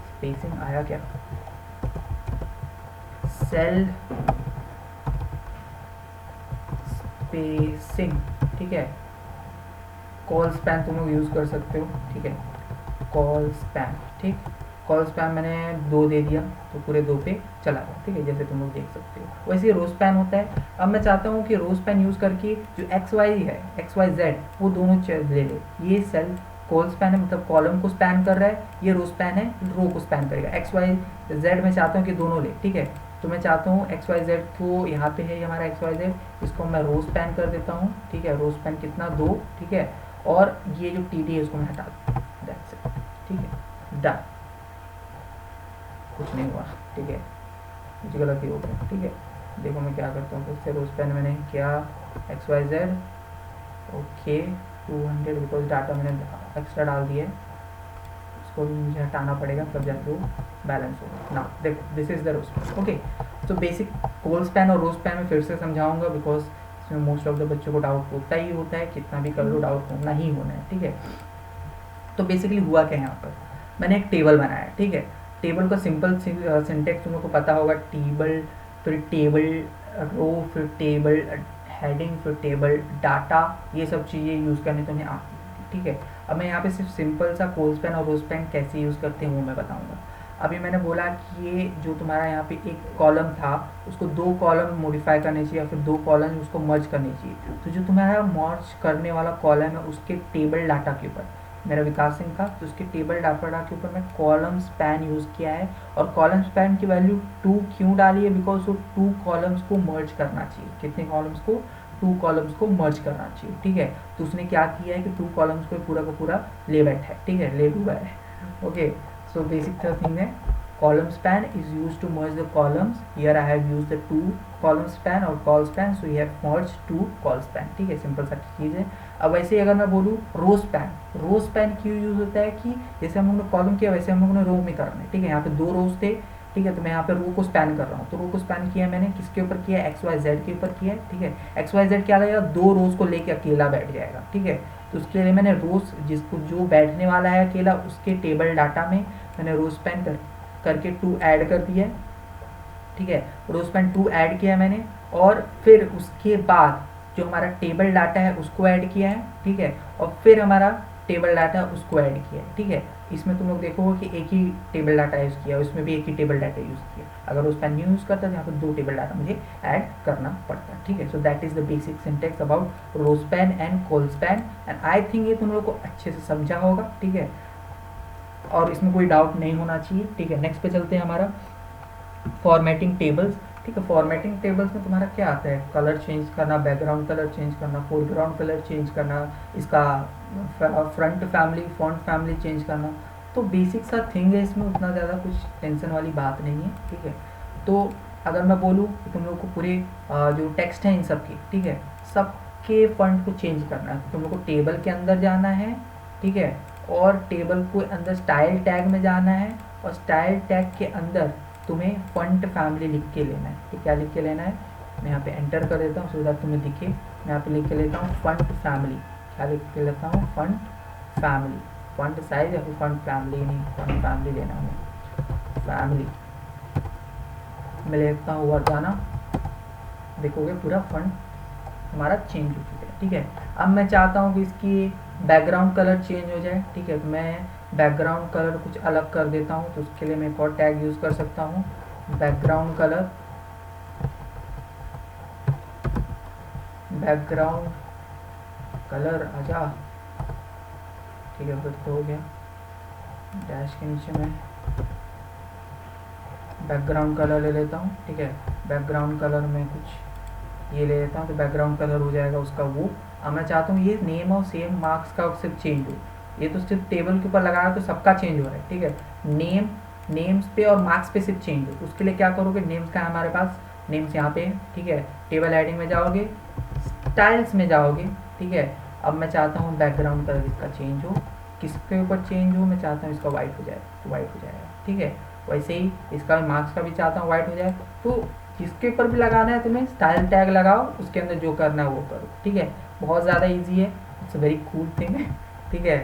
स्पेसिंग आया क्या, सेल स्पेसिंग, ठीक है। कॉल स्पैन तुम लोग यूज़ कर सकते हो, ठीक है, कॉल स्पैन, ठीक। कॉल स्पैन मैंने 2 दे दिया तो पूरे 2 पे चला गया, ठीक है, जैसे तुम लोग देख सकते हो। वैसे रो स्पैन होता है। अब मैं चाहता हूँ कि रो स्पैन यूज़ करके जो XYZ वो दोनों ले ले। ये सेल कॉल स्पैन है, मतलब कॉलम को स्पैन कर रहा है, ये रो स्पैन है, रो को स्पैन करेगा। XYZ मैं चाहता हूँ कि दोनों ले, ठीक है। तो मैं चाहता हूँ XYZ को, यहाँ पे है हमारा XYZ, इसको मैं रो स्पैन कर देता हूँ, ठीक है। रो स्पैन कितना, 2, ठीक है। और ये जो TD है उसको मैं हटा दूँ, ठीक है, डन। कुछ नहीं हुआ, ठीक है, कुछ गलती हो गई, ठीक है। देखो मैं क्या करता हूँ, फिर से रो स्पैन मैंने किया XYZ, ओके 200, बिकॉज डाटा मैंने एक्स्ट्रा डाल दिया है, उसको भी मुझे हटाना पड़ेगा तब जाके वो बैलेंस होगा ना। देखो this is the row span, okay. तो बेसिक कॉल स्पैन और रो स्पैन में फिर से समझाऊंगा, बिकॉज इसमें मोस्ट ऑफ द बच्चों को डाउट होता ही होता है, कितना भी कर लो डाउट होना ही होना है, ठीक है। तो बेसिकली हुआ क्या है, यहाँ पर मैंने एक टेबल बनाया, ठीक है। टेबल का सिंपल सिंटेक्स तुम लोग को पता होगा, टेबल, फिर टेबल रो, फिर टेबल हेडिंग, फिर टेबल डाटा, ये सब चीज़ें यूज़ करनी तुम्हें आती है, ठीक है। अब मैं यहाँ पे सिर्फ सिंपल सा कॉल स्पैन और रो स्पैन कैसे यूज़ करते हैं वो मैं बताऊँगा। अभी मैंने बोला कि ये जो तुम्हारा यहाँ पे एक कॉलम था उसको 2 कॉलम मॉडिफाई करने चाहिए, या फिर 2 कॉलम उसको मर्ज करनी चाहिए। तो जो तुम्हारा मर्ज करने वाला कॉलम है उसके टेबल डाटा के ऊपर, मेरा विकास सिंह था तो उसके टेबल डाटा के ऊपर मैं कॉलम स्पैन यूज़ किया है। और कॉलम स्पैन की वैल्यू 2 क्यों डाली है, बिकॉज वो 2 कॉलम्स को मर्ज करना चाहिए। कितने कॉलम्स को, 2 कॉलम्स को मर्ज करना चाहिए, ठीक है। तो उसने क्या किया है कि 2 कॉलम्स को पूरा का पूरा ले बैठा है, ठीक है, ले डूबा है, ओके। सो बेसिक थिंग है, column span is used to merge the columns. Here I have used the 2 column span और call span, so you have merged 2 call span, ठीक है, सिंपल सा चीज़ है। अब वैसे अगर मैं बोलूँ रो स्पैन क्यों यूज़ होता है कि जैसे हम लोग ने कॉलम किया वैसे हम लोगों ने रो में करना है, ठीक है। यहाँ पे 2 रोज थे, ठीक है, तो मैं यहाँ पे रो को स्पैन कर रहा हूँ। तो रो को स्पैन किया मैंने किसके ऊपर किया, XYZ के ऊपर किया, ठीक है। XYZ क्या लगेगा, 2 रोज को लेके अकेला बैठ जाएगा, ठीक है। तो उसके लिए मैंने रोज जिसको जो बैठने वाला है अकेला उसके टेबल डाटा में मैंने रो स्पैन करके 2 ऐड कर दिया, ठीक है। रो स्पैन 2 ऐड किया मैंने, और फिर उसके बाद जो हमारा टेबल डाटा है उसको ऐड किया है, ठीक है। और फिर हमारा टेबल डाटा उसको ऐड किया है, ठीक है। इसमें तुम लोग देखोगे कि एक ही टेबल डाटा यूज़ किया, उसमें भी एक ही टेबल डाटा यूज़ किया। अगर रो स्पैन न्यू यूज़ करता है तो यहाँ पर 2 टेबल डाटा मुझे ऐड करना पड़ता है, ठीक है। So that is the basic syntax about row span and col span, and I think ये तुम लोग को अच्छे से समझा होगा, ठीक है, और इसमें कोई डाउट नहीं होना चाहिए, ठीक है। नेक्स्ट पे चलते हैं हमारा। फॉर्मेटिंग टेबल्स, ठीक है। फॉर्मेटिंग टेबल्स में तुम्हारा क्या आता है, कलर चेंज करना, बैकग्राउंड कलर चेंज करना, फोरग्राउंड कलर चेंज करना, इसका front family, font family change करना। तो बेसिक सा थिंग है, इसमें उतना ज़्यादा कुछ टेंशन वाली बात नहीं है, ठीक है। तो अगर मैं बोलूँ कि तुम लोग को पूरे जो टेक्स्ट है इन सब की, ठीक है, सबके फॉन्ट को चेंज करना है, तो तुम लोग को टेबल के अंदर जाना है, ठीक है, और टेबल के अंदर स्टाइल टैग में जाना है, और स्टाइल टैग के अंदर तुम्हें फॉन्ट फैमिली लिख के लेना है। तो क्या लिख के लेना है, मैं यहाँ पे एंटर कर देता हूँ सो दैट तुम्हें दिखे। मैं यहाँ पे लिख के लेता हूँ फॉन्ट फैमिली, क्या लिख के लेता हूँ, फॉन्ट फैमिली, फॉन्ट साइज या फिर फॉन्ट फैमिली, नहीं फॉन्ट फैमिली लेना है, फैमिली मैं लेता हूँ वर्जाना। देखोगे पूरा फॉन्ट हमारा चेंज हो चुका है, ठीक है। अब मैं चाहता हूँ कि इसकी बैकग्राउंड कलर चेंज हो जाए, ठीक है, तो मैं बैकग्राउंड कलर कुछ अलग कर देता हूँ। तो उसके लिए मैं एक और टैग यूज़ कर सकता हूँ, बैकग्राउंड कलर, बैकग्राउंड कलर आजा, ठीक है, फिर तो हो गया। डैश के नीचे मैं बैकग्राउंड कलर ले लेता हूँ, ठीक है, बैकग्राउंड कलर में कुछ ये ले लेता हूँ, तो बैकग्राउंड कलर हो जाएगा उसका वो। अब मैं चाहता हूँ ये नेम और सेम मार्क्स का सिर्फ चेंज हो, ये तो सिर्फ टेबल के ऊपर लगाया तो सबका चेंज हो रहा है, ठीक है। नेम्स पे और मार्क्स पे सिर्फ चेंज हो, तो उसके लिए क्या करोगे, नेम्स का है हमारे पास, नेम्स यहाँ पे, ठीक है, टेबल हेडिंग में जाओगे, स्टाइल्स में जाओगे, ठीक है। अब मैं चाहता हूँ बैकग्राउंड कलर इसका चेंज हो, किसके ऊपर चेंज हो, मैं चाहता हूँ इसका वाइट हो जाए, तो वाइट हो जाएगा, ठीक है। वैसे ही इसका मार्क्स का भी चाहता हूँ वाइट हो जाए। तो जिसके ऊपर भी लगाना है तुम्हें स्टाइल टैग लगाओ, उसके अंदर जो करना है वो करो, ठीक है। बहुत ज़्यादा ईजी है, इट्स वेरी कूल थिंग है, ठीक है।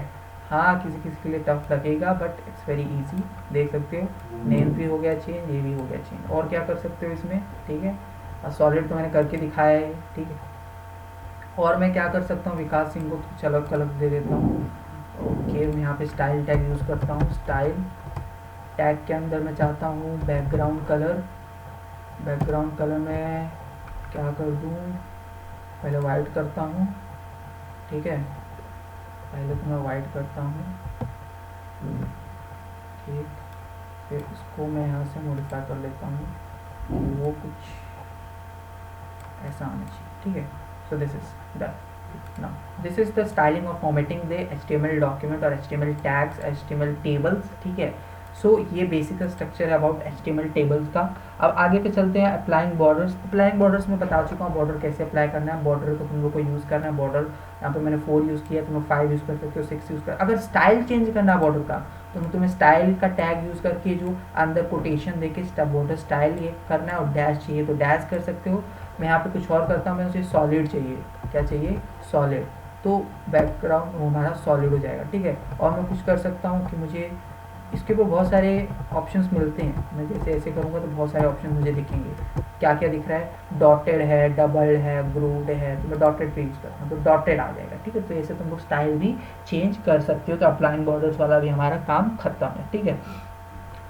हाँ किसी किसी के लिए टफ लगेगा बट इट्स वेरी इजी, देख सकते हो नेम भी हो गया चेंज, ये भी हो गया चेंज। और क्या कर सकते हो इसमें, ठीक है, सॉलिड तो मैंने करके दिखाया है, ठीक है। और मैं क्या कर सकता हूँ, विकास सिंह को कुछ अलग अलग दे देता हूँ। ओके मैं यहाँ पे स्टाइल टैग यूज़ करता हूँ, स्टाइल टैग के अंदर मैं चाहता हूँ बैकग्राउंड कलर, बैकग्राउंड कलर में क्या कर दूँ, पहले वाइट करता हूँ, ठीक है, पहले तो मैं वाइट करता हूँ, ठीक, फिर इसको मैं यहाँ से मॉडिफाई कर लेता हूँ, वो कुछ ऐसा आना चाहिए, ठीक है। So this is done. Now this is the styling or formatting the HTML document और HTML tags, HTML tables, ठीक है। सो ये बेसिक स्ट्रक्चर है अबाउट HTML टेबल्स का। अब आगे पे चलते हैं अप्लाइंग बॉर्डर्स। अप्लाइंग बॉर्डर्स में बता चुका हूँ बॉर्डर कैसे अप्लाई करना है। बॉर्डर को तुम लोग को यूज़ करना है, बॉर्डर यहाँ पे मैंने 4 यूज़ किया, तुम लोग 5 यूज़ कर सकते हो, 6 यूज़ कर। अगर स्टाइल चेंज करना है बॉर्डर का तो तुम्हें स्टाइल का टैग यूज़ करके जो अंदर कोटेशन देके बॉर्डर स्टाइल ये करना है, और डैश चाहिए तो डैश कर सकते हो। मैं यहाँ पे कुछ और करता हूँ, मैं उसे सॉलिड चाहिए, क्या चाहिए, सॉलिड, तो बैकग्राउंड हमारा सॉलिड हो जाएगा, ठीक है। और मैं कुछ कर सकता हूँ कि मुझे इसके ऊपर बहुत सारे ऑप्शंस मिलते हैं, मैं जैसे ऐसे करूँगा तो बहुत सारे ऑप्शन मुझे दिखेंगे। क्या क्या दिख रहा है, डॉटेड है, डबल है, ग्रूव्ड है, तो मैं डॉटेड पे यूज़ करता हूँ तो डॉटेड आ जाएगा, ठीक है। तो ऐसे तुम लोग स्टाइल भी चेंज कर सकते हो। तो अप्लाइंग बॉर्डर्स वाला भी हमारा काम खत्म है, ठीक है।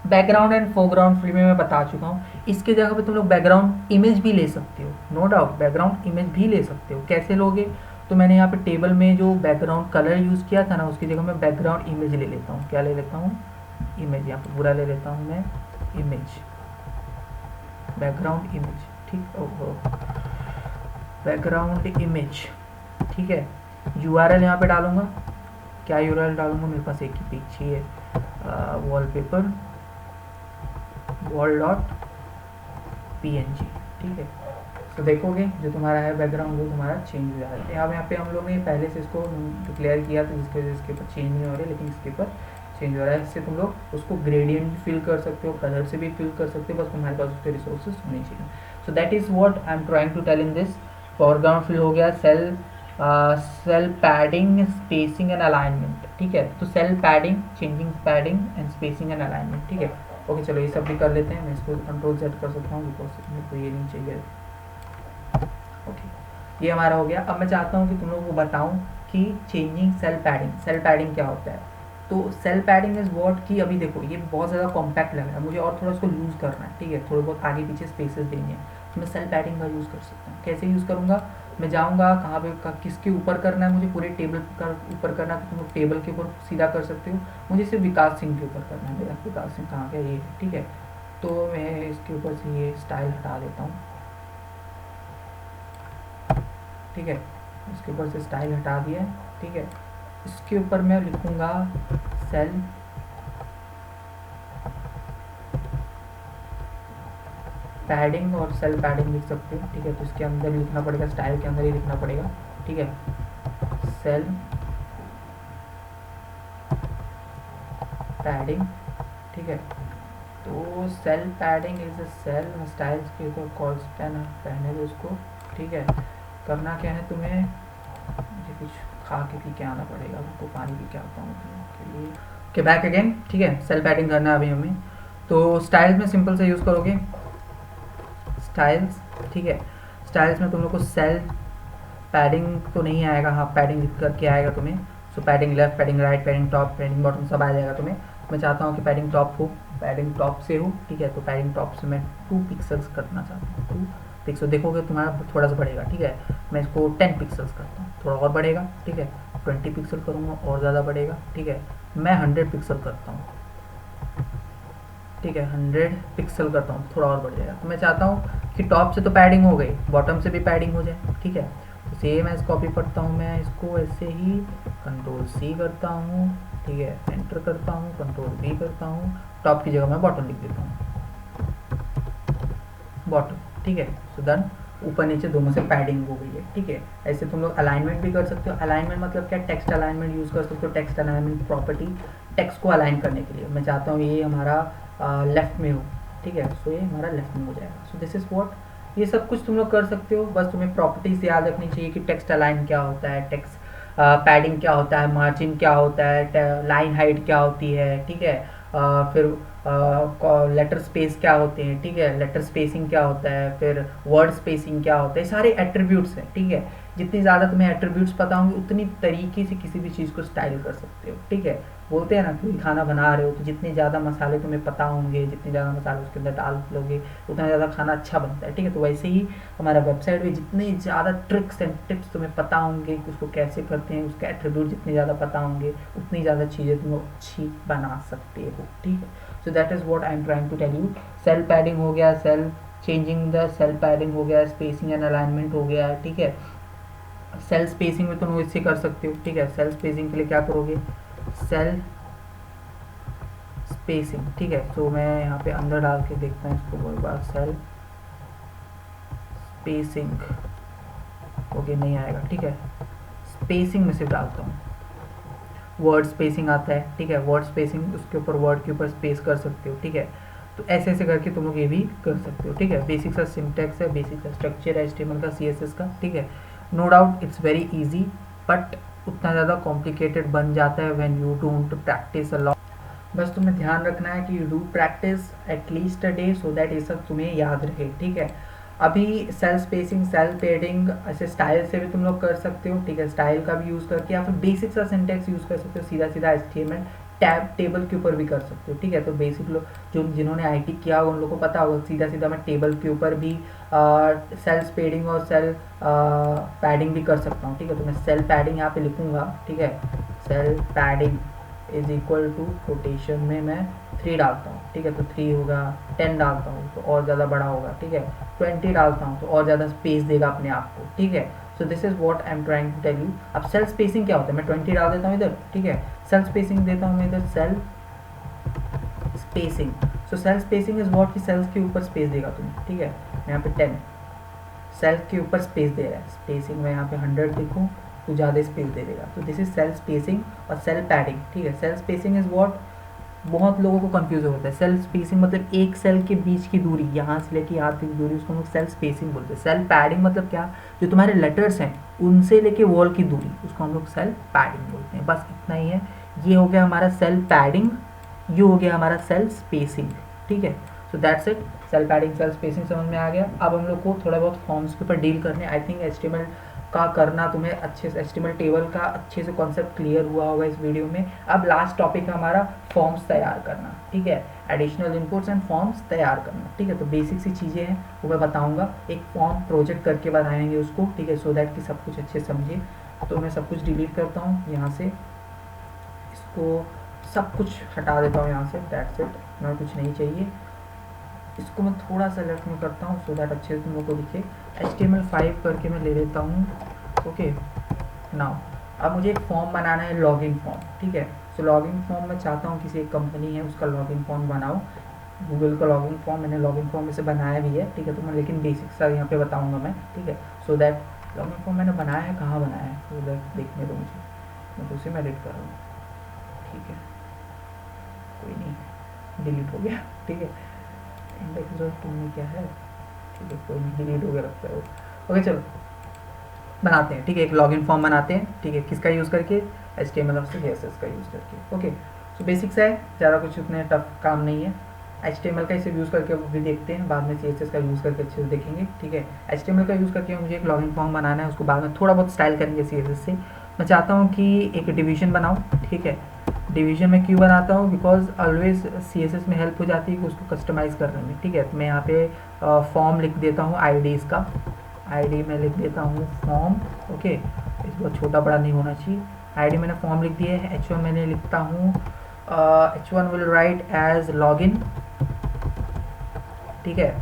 बैकग्राउंड एंड फोरग्राउंड फ्री में मैं बता चुका हूँ। इसके जगह पे तुम लोग बैकग्राउंड इमेज भी ले सकते हो, नो डाउट बैकग्राउंड इमेज भी ले सकते हो। कैसे लोगे, तो मैंने यहाँ पे टेबल में जो बैकग्राउंड कलर यूज़ किया था ना, उसकी जगह मैं बैकग्राउंड इमेज ले लेता हूँ। क्या ले लेता हूँ, इमेज, यहाँ पे पूरा ले लेता हूँ मैं, इमेज, बैकग्राउंड इमेज, ठीक, ओहो बैकग्राउंड इमेज, ठीक है। URL यहाँ पे डालूंगा, क्या URL डालूंगा, मेरे पास एक ही पिक है, वॉलपेपर wall.png, ठीक है। तो देखोगे जो तुम्हारा है बैकग्राउंड वो तुम्हारा चेंज हो जाएगा। यहाँ पे हम लोग ने पहले से इसको डिक्लेयर किया था जिसकी वजह से इसके ऊपर चेंज नहीं हो रही, लेकिन इसके ऊपर चेंज हो रहा है। इससे तुम लोग उसको ग्रेडियंट भी फिल कर सकते हो, कलर से भी फिल कर सकते हो, बस तुम्हारे पास उसके रिसोर्सेज होने चाहिए। So that is what I am trying to tell in this. Foreground fill हो गया, cell padding, spacing and alignment, ठीक है। तो cell padding, changing padding and spacing and alignment, ठीक है। ओके चलो ये सब भी कर लेते हैं। मैं इसको कंट्रोल सेट कर सकता हूँ बिकॉज मेरे को ये नहीं चाहिए। ओके ये हमारा हो गया। अब मैं चाहता हूँ कि तुम लोगों को बताऊँ कि changing cell padding, cell padding क्या होता है। तो सेल पैडिंग इज व्हाट कि अभी देखो ये बहुत ज़्यादा कॉम्पैक्ट लग रहा है मुझे और थोड़ा इसको लूज़ करना है, ठीक है, थोड़े बहुत आगे पीछे स्पेसेस देंगे, तो मैं सेल पैडिंग का यूज़ कर सकता हूँ। कैसे यूज़ करूँगा, मैं जाऊँगा कहाँ पे किसके ऊपर करना है, मुझे पूरे टेबल का ऊपर करना है तो तुम लोग टेबल के ऊपर सीधा कर सकते हो। मुझे सिर्फ विकास सिंह के ऊपर करना है, मेरा विकास सिंह कहाँ गया, ये ठीक है। तो मैं इसके ऊपर से ये स्टाइल हटा देता हूँ, ठीक है। इसके ऊपर से स्टाइल हटा दिया, ठीक है। इसके ऊपर मैं लिखूँगा सेल पैडिंग, और सेल पैडिंग लिख सकते हो, ठीक है। तो इसके अंदर लिखना पड़ेगा, स्टाइल के अंदर ही लिखना पड़ेगा, ठीक है। सेल पैडिंग, ठीक है। तो cell padding is a cell styles के ऊपर कॉल्स पहने दो उसको, ठीक है। करना क्या है तुम्हें, मुझे कुछ खा के पी के आना पड़ेगा, तो पानी पी के आता हूँ के लिए। ओके, बैक अगेन, ठीक है। सेल पैडिंग करना है अभी हमें, तो स्टाइल्स में सिंपल से यूज़ करोगे स्टाइल्स, ठीक है। स्टाइल्स में तुम लोग को सेल पैडिंग तो नहीं आएगा, हाँ पैडिंग लिख करके आएगा तुम्हें। So padding left, padding right, padding top, padding bottom सब आ जाएगा तुम्हें। मैं चाहता हूँ कि पैडिंग टॉप हो, पैडिंग टॉप से हो, ठीक है। तो पैडिंग टॉप से मैं 2 पिक्सल्स करना चाहता हूँ, 2 पिक्सल। देखोगे तुम्हारा थोड़ा सा बढ़ेगा, ठीक है। मैं इसको 10 पिक्सल्स करता हूँ, थोड़ा और बढ़ेगा, ठीक है। 20 पिक्सल करूँगा और ज़्यादा बढ़ेगा, ठीक है। मैं 100 पिक्सल करता हूँ, ठीक है। 100 पिक्सल करता हूँ, थोड़ा और बढ़ जाएगा। तो मैं चाहता हूँ कि टॉप से तो पैडिंग हो गई, बॉटम से भी पैडिंग हो जाए, ठीक है। तो सेम ऐसे कॉपी करता हूँ मैं इसको, ऐसे ही कंट्रोल C करता हूँ, ठीक है। एंटर करता हूँ, कंट्रोल V करता हूँ, टॉप की जगह मैं बॉटम लिख देता हूँ, बॉटम, ठीक है। सो डन, ऊपर नीचे दोनों से पैडिंग हो गई है, ठीक है। ऐसे तुम लोग अलाइनमेंट भी कर सकते हो। अलाइनमेंट मतलब क्या, टेक्स्ट अलाइनमेंट यूज़ कर सकते हो। टेक्स्ट अलाइनमेंट प्रॉपर्टी, टेक्स्ट को अलाइन करने के लिए मैं चाहता हूँ ये हमारा लेफ्ट में हो, ठीक है। सो ये हमारा लेफ्ट में हो जाएगा। सो दिस इज़ व्हाट, ये सब कुछ तुम लोग कर सकते हो। बस तुम्हें प्रॉपर्टीज याद रखनी चाहिए कि टेक्स्ट अलाइन क्या होता है, टेक्स्ट पैडिंग क्या होता है, मार्जिन क्या होता है, लाइन हाइट क्या होती है, ठीक है। फिर लेटर स्पेस क्या होते हैं, ठीक है। लेटर स्पेसिंग क्या होता है, फिर वर्ड स्पेसिंग क्या होता है, सारे एट्रीब्यूट्स हैं, ठीक है। जितनी ज़्यादा तुम्हें एट्रीब्यूट्स पता होंगे उतनी तरीके से किसी भी चीज़ को स्टाइल कर सकते हो, ठीक है। बोलते हैं ना, कोई खाना बना रहे हो तो जितने ज़्यादा मसाले तुम्हें पता होंगे, जितने ज़्यादा मसाले उसके अंदर डाल लोगे उतना ज़्यादा खाना अच्छा बनता है, ठीक है। तो वैसे ही हमारा वेबसाइट में जितने ज़्यादा ट्रिक्स एंड टिप्स तुम्हें पता होंगे कि उसको कैसे करते हैं, उसके एट्रीब्यूट जितने ज़्यादा पता होंगे उतनी ज़्यादा चीज़ें तुम अच्छी बना सकते हो, ठीक है। So that is what I am trying to tell you. Cell padding हो गया, cell changing the cell padding हो गया, स्पेसिंग एंड अलाइनमेंट हो गया, ठीक है। सेल स्पेसिंग में तुम इससे कर सकते हो, ठीक है। सेल स्पेसिंग के लिए क्या करोगे, सेल स्पेसिंग, ठीक है। तो मैं यहाँ पे अंदर डाल के देखता हूँ इसको एक बार, सेल स्पेसिंग, ओके नहीं आएगा, ठीक है। स्पेसिंग में सिर्फ डालता हूँ, वर्ड स्पेसिंग आता है, ठीक है। वर्ड स्पेसिंग, उसके ऊपर वर्ड के ऊपर स्पेस कर सकते हो, ठीक है। तो ऐसे ऐसे करके तुम लोग ये भी कर सकते हो, ठीक है। बेसिक सा सिंटैक्स है, बेसिक सा स्ट्रक्चर है HTML का, CSS का, ठीक है। No doubt it's very easy, but उतना ज़्यादा कॉम्प्लिकेटेड बन जाता है when you don't practice a lot. बस तुम्हें ध्यान रखना है कि you do practice at least a day, so that ये सब तुम्हें याद रहे, ठीक है। अभी सेल स्पेसिंग, सेल पैडिंग, ऐसे स्टाइल से भी तुम लोग कर सकते हो, ठीक है। स्टाइल का भी यूज़ करके, या फिर बेसिक सा सिंटेक्स यूज़ कर सकते हो, सीधा सीधा HTML टैब टेबल के ऊपर भी कर सकते हो, ठीक है। तो बेसिक लोग जो जिन्होंने IT किया उन लोगों को पता होगा, सीधा सीधा मैं टेबल के ऊपर भी सेल पैडिंग और सेल पैडिंग भी कर सकता हूँ, ठीक है। तो मैं सेल पैडिंग यहाँ पे लिखूँगा, ठीक है। Cell padding is equal to quotation में मैं 3 डालता हूँ, ठीक है। तो 3 होगा, 10 डालता हूँ तो और ज़्यादा बड़ा होगा, ठीक है। 20 डालता हूँ तो और ज़्यादा स्पेस देगा अपने आप को, ठीक है। So this is what I am trying to tell you. अब सेल स्पेसिंग क्या होता है, मैं 20 डाल देता हूँ इधर, ठीक है। सेल स्पेसिंग देता हूँ मैं इधर, cell spacing. So cell spacing is what कि सेल्स के ऊपर स्पेस देगा तुम्हें, ठीक है। यहाँ पे 10 सेल के ऊपर स्पेस दे रहा है, स्पेसिंग में यहाँ पे 100 लिखूँ तो ज़्यादा स्पेस दे देगा। तो दिस इज सेल स्पेसिंग और सेल पैडिंग, ठीक है। सेल स्पेसिंग इज व्हाट, बहुत लोगों को कंफ्यूज होता है। सेल स्पेसिंग मतलब एक सेल के बीच की दूरी, यहाँ से लेके यहाँ तक की दूरी, उसको हम लोग सेल स्पेसिंग बोलते हैं। सेल पैडिंग मतलब क्या, जो तुम्हारे लेटर्स हैं उनसे लेके वॉल की दूरी, उसको हम लोग सेल पैडिंग बोलते हैं। बस इतना ही है। ये हो गया हमारा सेल पैडिंग, ये हो गया हमारा सेल स्पेसिंग, ठीक है। So that's it. Cell padding, cell spacing समझ में आ गया। अब हम लोग को थोड़ा बहुत फॉर्म्स के ऊपर डील करने, आई थिंक HTML का करना तुम्हें अच्छे से, HTML टेबल का अच्छे से कॉन्सेप्ट क्लियर हुआ होगा इस वीडियो में। अब लास्ट टॉपिक है हमारा फॉर्म्स तैयार करना, ठीक है। एडिशनल इनपुट्स एंड फॉर्म्स तैयार करना, ठीक है। तो बेसिक सी चीज़ें हैं वो मैं बताऊंगा, एक फॉर्म प्रोजेक्ट करके बताएंगे उसको, ठीक है। सो दैट कि सब कुछ अच्छे समझे। तो मैं सब कुछ डिलीट करता हूँ यहाँ से, इसको सब कुछ हटा देता हूँ यहाँ से, दैट्स इट, मैं कुछ नहीं चाहिए। इसको मैं थोड़ा सा लेफ्ट में करता हूँ सो दैट अच्छे से तुम लोग को दिखे। HTML5 करके मैं ले लेता हूँ। ओके नाउ अब मुझे एक फॉर्म बनाना है, लॉगिन फॉर्म, ठीक है। सो लॉगिन फॉर्म मैं चाहता हूँ किसी एक कंपनी है उसका लॉगिन फॉर्म बनाओ। गूगल का लॉगिन फॉर्म मैंने लॉगिन फॉर्म में से बनाया भी है, ठीक है। तो मैं लेकिन बेसिक सा यहाँ पे बताऊँगा मैं, ठीक है। सो दैट लॉगिन फॉर्म मैंने बनाया है, कहाँ बनाया है सो दैट देखने दो मुझे, मैं तो उसे मैं एडिट कर रहा हूँ, ठीक है। कोई नहीं, डिलीट हो गया, ठीक है। इंडेक्स डॉट टू में क्या है, ठीक है, कोई नहीं, डिलीट हो गया लगता है वो। ओके चलो बनाते हैं, ठीक है। एक लॉगिन फॉर्म बनाते हैं, ठीक है। किसका यूज़ करके, HTML और CSS का यूज़ करके। ओके सो बेसिक्स है, ज़्यादा कुछ उतने टफ काम नहीं है। HTML का इसे यूज़ करके भी देखते हैं, बाद में CSS का यूज़ करके अच्छे से देखेंगे, ठीक है। HTML का यूज़ करके मुझे एक लॉगिन फॉर्म बनाना है, उसको बाद में थोड़ा बहुत स्टाइल करेंगे CSS से। मैं चाहता हूँ कि एक डिवीजन बनाऊँ, ठीक है। डिवीजन में क्यों बनाता हूँ, बिकॉज ऑलवेज CSS में हेल्प हो जाती है कि उसको कस्टमाइज़ करने में, ठीक है। तो मैं यहाँ पे फॉर्म लिख देता हूँ, ID इसका, ID में लिख देता हूँ फॉर्म, ओके। इसको छोटा बड़ा नहीं होना चाहिए। ID मैंने फॉर्म लिख दिया है। H1 मैंने लिखता हूँ, H1 will write as login, ठीक है।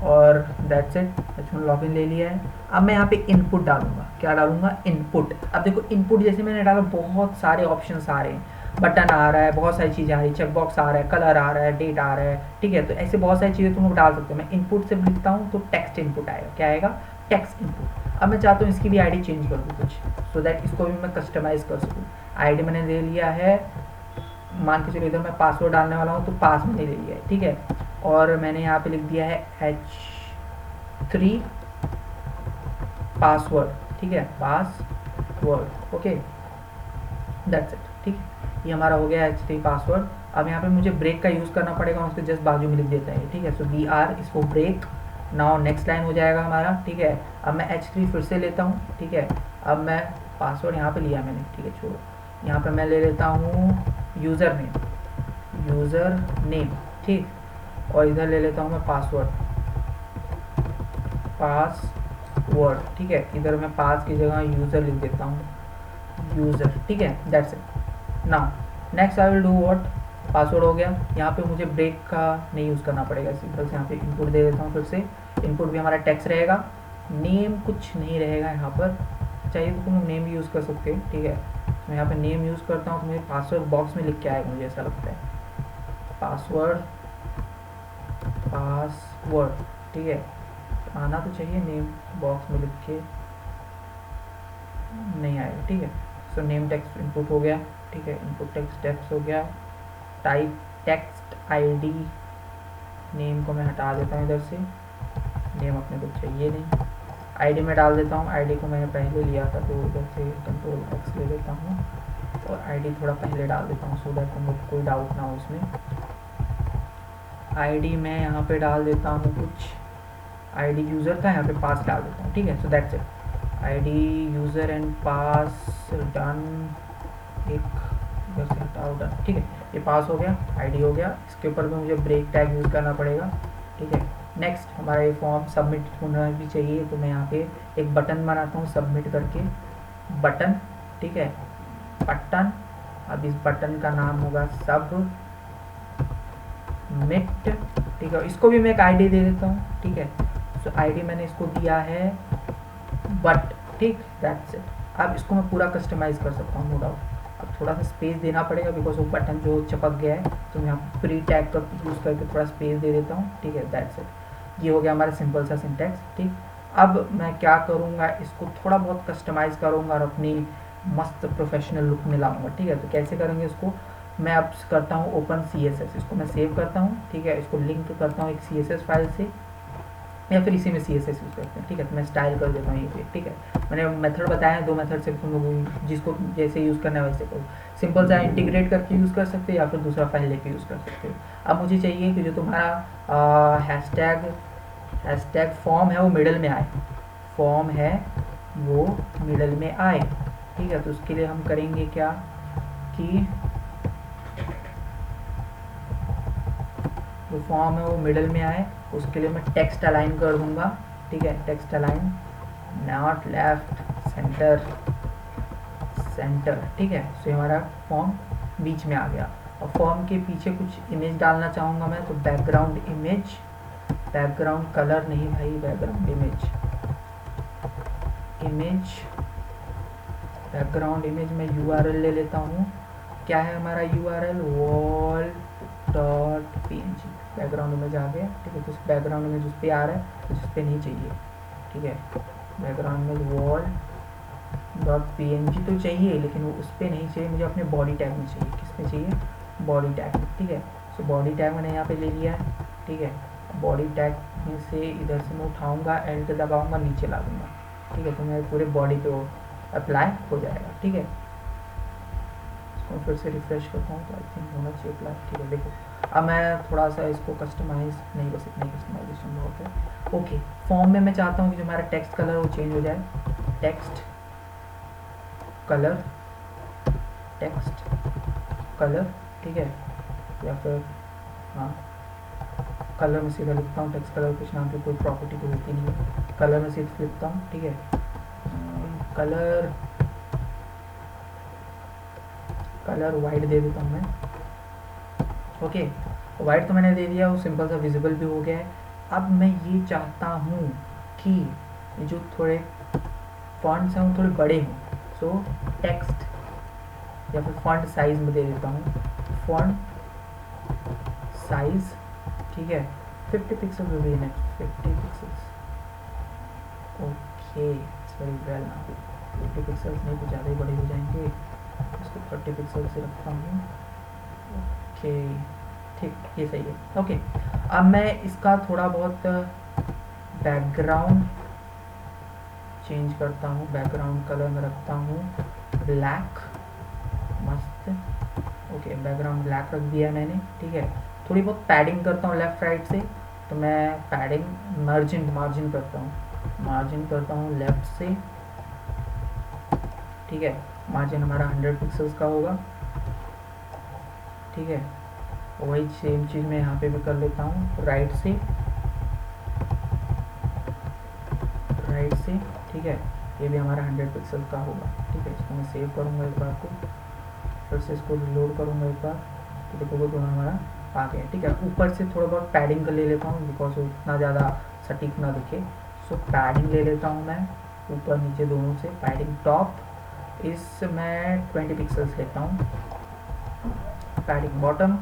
और दैट्स इट, H1 लॉगिन ले लिया है। अब मैं यहाँ पे इनपुट डालूंगा, क्या डालूंगा, इनपुट। अब देखो इनपुट जैसे मैंने डाला, बहुत सारे ऑप्शंस आ रहे हैं, बटन आ रहा है, बहुत सारी चीज़ें आ रही है, चेक बॉक्स आ रहा है, कलर आ रहा है, डेट आ रहा है, ठीक है। तो ऐसे बहुत सारी चीज़ें तुम लोग डाल सकते हो। मैं इनपुट से लिखता हूँ तो टेक्स्ट इनपुट आएगा, क्या आएगा, टेक्स्ट इनपुट। अब मैं चाहता हूँ इसकी भी ID चेंज कर दूँ कुछ, सो दैट इसको भी मैं कस्टमाइज़ कर सकूँ। ID मैंने ले लिया है, मान के चलो इधर मैं पासवर्ड डालने वाला हूँ तो पास मैंने ले लिया है, ठीक है। और मैंने यहाँ पे लिख दिया है H3 पासवर्ड, ठीक है, पासवर्ड, ओके दैट्स इट, ठीक है। ये हमारा हो गया H3 पासवर्ड। अब यहाँ पे मुझे ब्रेक का यूज़ करना पड़ेगा, उसके जस्ट बाजू में लिख देता है, ठीक है। सो BR, इसको ब्रेक। नाउ नेक्स्ट लाइन हो जाएगा हमारा, ठीक है। अब मैं H3 फिर से लेता हूँ, ठीक है। अब मैं पासवर्ड यहाँ पे लिया मैंने, ठीक है, छोड़ो। यहाँ पे मैं ले लेता हूँ यूज़र नेम, ठीक। और इधर ले लेता हूँ मैं पासवर्ड, ठीक है। इधर मैं पास की जगह यूज़र लिख देता हूँ, यूज़र, ठीक है, that's it. Now next I will do what, password हो गया। यहाँ पे मुझे ब्रेक का नहीं यूज़ करना पड़ेगा, सिंपल से यहाँ पे इनपुट दे देता हूँ फिर से। इनपुट भी हमारा टेक्स्ट रहेगा, नेम कुछ नहीं रहेगा यहाँ पर, चाहिए तो तुम नेम भी यूज़ कर सकते हो, ठीक है। मैं यहाँ पे नेम यूज़ करता हूँ तो मेरे पासवर्ड बॉक्स में लिख के आएगा, मुझे ऐसा लगता है, पासवर्ड, ठीक है। आना तो चाहिए, नेम बॉक्स में लिख के नहीं आएगा, ठीक है। सो नेम टेक्स्ट इनपुट हो गया, ठीक है, इनपुट टेक्स्ट हो गया। टाइप टेक्स्ट ID, नेम को मैं हटा देता हूँ इधर से, नेम अपने को चाहिए नहीं। ID में डाल देता हूँ, ID को मैंने पहले लिया था तो इधर से Ctrl+X ले लेता हूँ और ID थोड़ा पहले डाल देता हूँ, सो दैट तुम लोग कोई डाउट ना हो उसमें। ID मैं यहाँ पे डाल देता हूँ कुछ, ID यूज़र का, यहाँ पे पास डाल देता हूँ, ठीक है। So that's it, ID user and pass done. एक इधर से हटाओ, डन, ठीक है। ये पास हो गया, ID हो गया। इसके ऊपर में मुझे ब्रेक टैग यूज़ करना पड़ेगा, ठीक है। नेक्स्ट हमारा ये फॉर्म सबमिट होना भी चाहिए, तो मैं यहाँ पे एक बटन बनाता हूँ, सबमिट करके बटन, ठीक है, बटन। अब इस बटन का नाम होगा सबमिट, ठीक है। इसको भी मैं एक ID दे देता हूँ, ठीक है। सो ID मैंने इसको दिया है बट, ठीक, दैट्स इट। अब इसको मैं पूरा कस्टमाइज़ कर सकता हूँ, नो डाउट। अब थोड़ा सा स्पेस देना पड़ेगा बिकॉज वो बटन जो चिपक गया है, तो मैं यहाँ प्री टैग का यूज़ करके थोड़ा स्पेस दे देता हूँ, ठीक है, दैट्स इट। ये हो गया हमारा सिंपल सा सिंटैक्स, ठीक। अब मैं क्या करूँगा, इसको थोड़ा बहुत कस्टमाइज़ करूँगा और अपनी मस्त प्रोफेशनल लुक में लाऊँगा, ठीक है। तो कैसे करेंगे इसको, मैं अब करता हूँ ओपन CSS, इसको मैं सेव करता हूँ, ठीक है। इसको लिंक करता हूँ एक CSS फाइल से, या फिर इसी में CSS यूज़ करते हैं, ठीक है। तो मैं स्टाइल कर देता हूँ ये पे, ठीक है। मैंने मेथड बताया है, 2 मेथड से तुम लोग जिसको जैसे यूज़ करना है वैसे करो। सिंपल सा इंटीग्रेट करके यूज़ कर सकते हो या फिर दूसरा फाइल लेके यूज़ कर सकते हो। अब मुझे चाहिए कि जो तुम्हारा हैशटैग फॉर्म है वो मिडल में आए, फॉर्म है वो मिडल में आए, ठीक है। तो उसके लिए हम करेंगे क्या कि जो फॉर्म है वो मिडल में आए, उसके लिए मैं टेक्स्ट अलाइन कर दूंगा, ठीक है। Text align not left centre, ठीक है। सो हमारा फॉर्म बीच में आ गया। और फॉर्म के पीछे कुछ इमेज डालना चाहूँगा मैं, तो बैकग्राउंड इमेज, बैकग्राउंड कलर नहीं भाई, बैकग्राउंड इमेज, बैकग्राउंड इमेज में URL ले लेता हूँ। क्या है हमारा URL? wall.png। बैकग्राउंड इमेज आ गया, ठीक है। तो बैकग्राउंड इमेज उस पर आ रहा है, तो जिस पे नहीं चाहिए, ठीक है। बैकग्राउंड इमेज wall.png तो चाहिए, लेकिन वो उस पर नहीं चाहिए, मुझे अपने बॉडी टैग में चाहिए। किस में चाहिए? बॉडी टैग में, ठीक है। सो बॉडी टैग मैंने यहाँ पे ले लिया है, ठीक है। बॉडी टैग में से इधर से मैं उठाऊँगा, एंड दबाऊँगा, नीचे ला दूँगा, ठीक है। तो मेरे पूरे बॉडी पे वो अप्लाई हो जाएगा, ठीक है। इसको फिर से रिफ्रेश करता हूँ तो आई थिंक होना चाहिए अप्लाई, ठीक है। देखो अब मैं थोड़ा सा इसको कस्टमाइज नहीं, बस इतना ही कस्टमाइजेशन बहुत है। ओके, फॉर्म में मैं चाहता हूँ कि जो हमारा टेक्स्ट कलर वो चेंज हो जाए। टेक्स्ट कलर, ठीक है। या फिर हाँ, कलर में सीधा लिखता हूँ। टेक्स्ट कलर कुछ नाम की कोई प्रॉपर्टी तो होती नहीं है, कलर में सीधा लिखता हूँ, ठीक है। कलर वाइट दे देता हूँ मैं। ओके, वाइट तो मैंने दे दिया, वो सिंपल सा विजिबल भी हो गया है। अब मैं ये चाहता हूँ कि जो थोड़े फॉन्ट्स हैं वो थोड़े बड़े हों। सो टेक्स्ट या फिर फॉन्ट साइज में दे देता हूँ, फॉन्ट साइज, ठीक है। 50 pixel will be enough, 50 pixels. Okay, it's very well now. 50 pixels नहीं तो ज़्यादा ही बड़े हो जाएंगे, इसको 30 पिक्सल से रखता हूँ। ओके, ठीक, ये सही है। ओके, अब मैं इसका थोड़ा बहुत बैकग्राउंड चेंज करता हूँ। बैकग्राउंड कलर में रखता हूँ ब्लैक, मस्त। ओके, बैकग्राउंड ब्लैक रख दिया मैंने, ठीक है। थोड़ी बहुत पैडिंग करता हूँ लेफ़्ट राइट से, तो मैं पैडिंग मार्जिन करता हूँ लेफ़्ट से, ठीक है। मार्जिन हमारा 100 पिक्सल्स का होगा, ठीक है। वही सेम चीज़ मैं यहाँ पे भी कर लेता हूँ राइट से, ठीक है। ये भी हमारा 100 पिक्सल का होगा, ठीक है। इसको मैं सेव करूँगा एक बार को, फिर से इसको रिलोड करूँगा एक बार, तो देखोगे दोनों हमारा आ गया, ठीक है। ऊपर से थोड़ा बहुत पैडिंग कर ले लेता हूँ, बिकॉज उतना ज़्यादा सटीक ना दिखे। सो पैडिंग ले लेता हूँ मैं, ऊपर नीचे दोनों से पैडिंग। टॉप इस मैं 20 पिक्सल्स लेता हूँ। पैडिंग बॉटम,